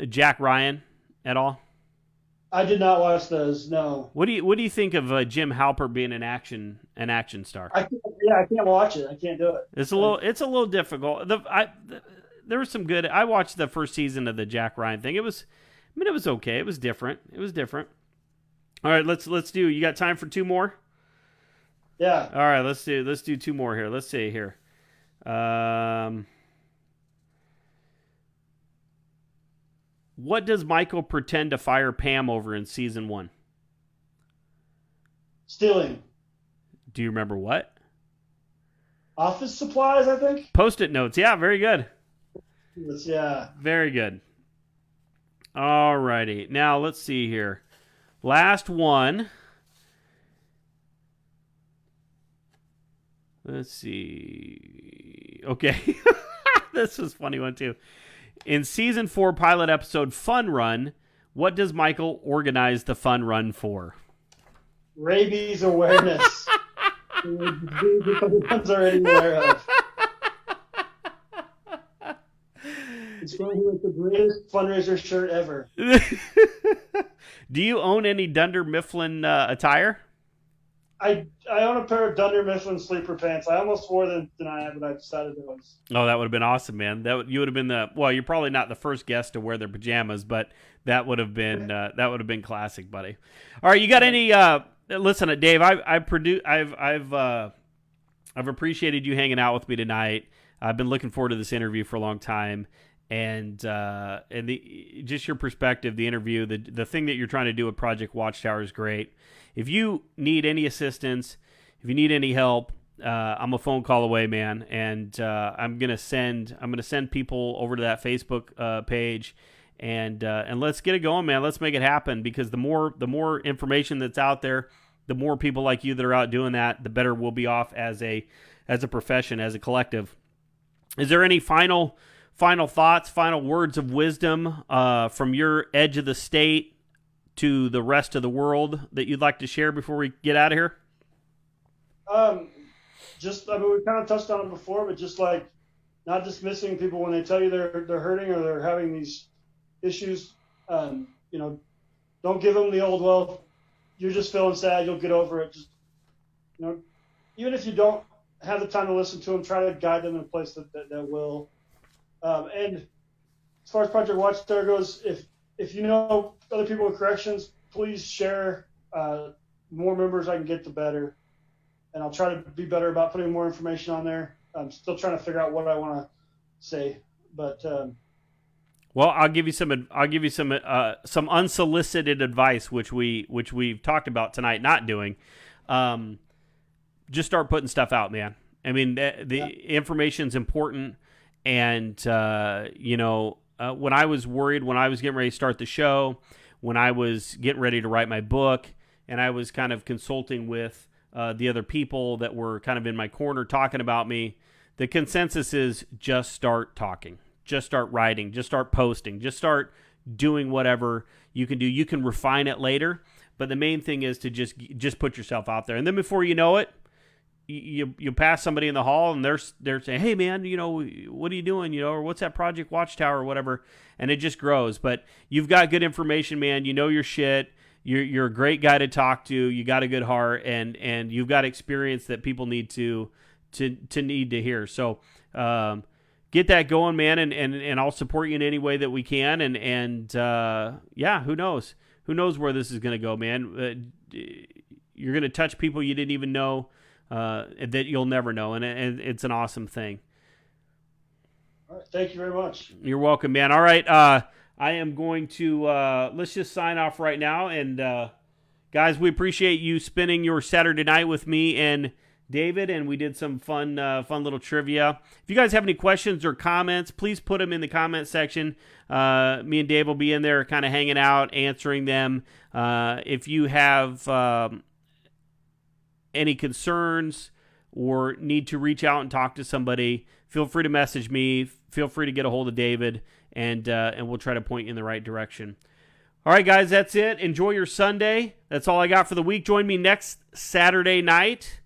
Jack Ryan at all? I did not watch those. No. What do you think of Jim Halpert being an action star? I can't watch it. I can't do it. It's a little difficult. There was some good. I watched the first season of the Jack Ryan thing. It was okay. It was different. All right, let's do. You got time for two more? Yeah. All right, let's do two more here. Let's see here. What does Michael pretend to fire Pam over in season 1? Stealing. Do you remember what? Office supplies, I think. Post-it notes. Yeah, very good. Yeah. Very good. All righty. Now, let's see here. Last one. Let's see. Okay. This was a funny one, too. In season 4 pilot episode Fun Run, what does Michael organize the fun run for? rabies awareness. Everyone's already aware of. It's going to be the greatest fundraiser shirt ever. Do you own any Dunder Mifflin attire? I own a pair of Dunder Mifflin sleeper pants. I almost wore them tonight, but I decided it was. Oh, that would have been awesome, man. You would have been you're probably not the first guest to wear their pajamas, but that would have been classic, buddy. All right, you got any? Listen, Dave, I've appreciated you hanging out with me tonight. I've been looking forward to this interview for a long time, and just your perspective, the interview, the thing that you're trying to do with Project Watchtower is great. If you need any assistance, if you need any help, I'm a phone call away, man. And I'm gonna send people over to that Facebook page, and let's get it going, man. Let's make it happen, because the more information that's out there, the more people like you that are out doing that, the better we'll be off as a profession, as a collective. Is there any final thoughts, final words of wisdom from your edge of the state to the rest of the world that you'd like to share before we get out of here? We kind of touched on it before, but just like not dismissing people when they tell you they're hurting or they're having these issues. Don't give them the old, well, you're just feeling sad, you'll get over it. Just, even if you don't have the time to listen to them, try to guide them in a place that will. And as far as Project Watchtower goes, if you know other people with corrections, please share. More members I can get, the better. And I'll try to be better about putting more information on there. I'm still trying to figure out what I want to say, but well, I'll give you some unsolicited advice, which we've talked about tonight not doing. Just start putting stuff out, man. I mean, the information's important, and when I was worried, when I was getting ready to start the show, when I was getting ready to write my book, and I was kind of consulting with the other people that were kind of in my corner talking about me, the consensus is just start talking, just start writing, just start posting, just start doing whatever you can do. You can refine it later, but the main thing is to just put yourself out there. And then before you know it, you pass somebody in the hall and they're saying, hey man, what are you doing? Or what's that Project Watchtower or whatever. And it just grows. But you've got good information, man. You know your shit. You're a great guy to talk to. You got a good heart, and you've got experience that people need to hear. So get that going, man, and I'll support you in any way that we can. And who knows? Who knows where this is going to go, man? You're going to touch people you didn't even know that you'll never know, and it's an awesome thing. All right, thank you very much. You're welcome, man. All right, I am going to let's just sign off right now, and guys, we appreciate you spending your Saturday night with me and David, and we did some fun little trivia. If you guys have any questions or comments, please put them in the comment section. Me and Dave will be in there kind of hanging out, answering them. If you have any concerns or need to reach out and talk to somebody, feel free to message me. Feel free to get a hold of David, and we'll try to point you in the right direction. All right, guys, that's it. Enjoy your Sunday. That's all I got for the week. Join me next Saturday night.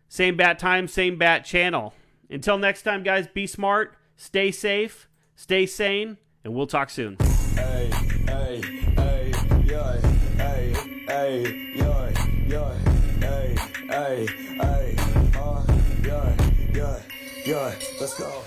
Same bat time, same bat channel. Until next time, guys, be smart, stay safe, stay sane, and we'll talk soon. Hey, hey, hey, yeah, hey, hey, yeah, yeah, hey, hey, hey, yeah, yeah, yeah, let's go.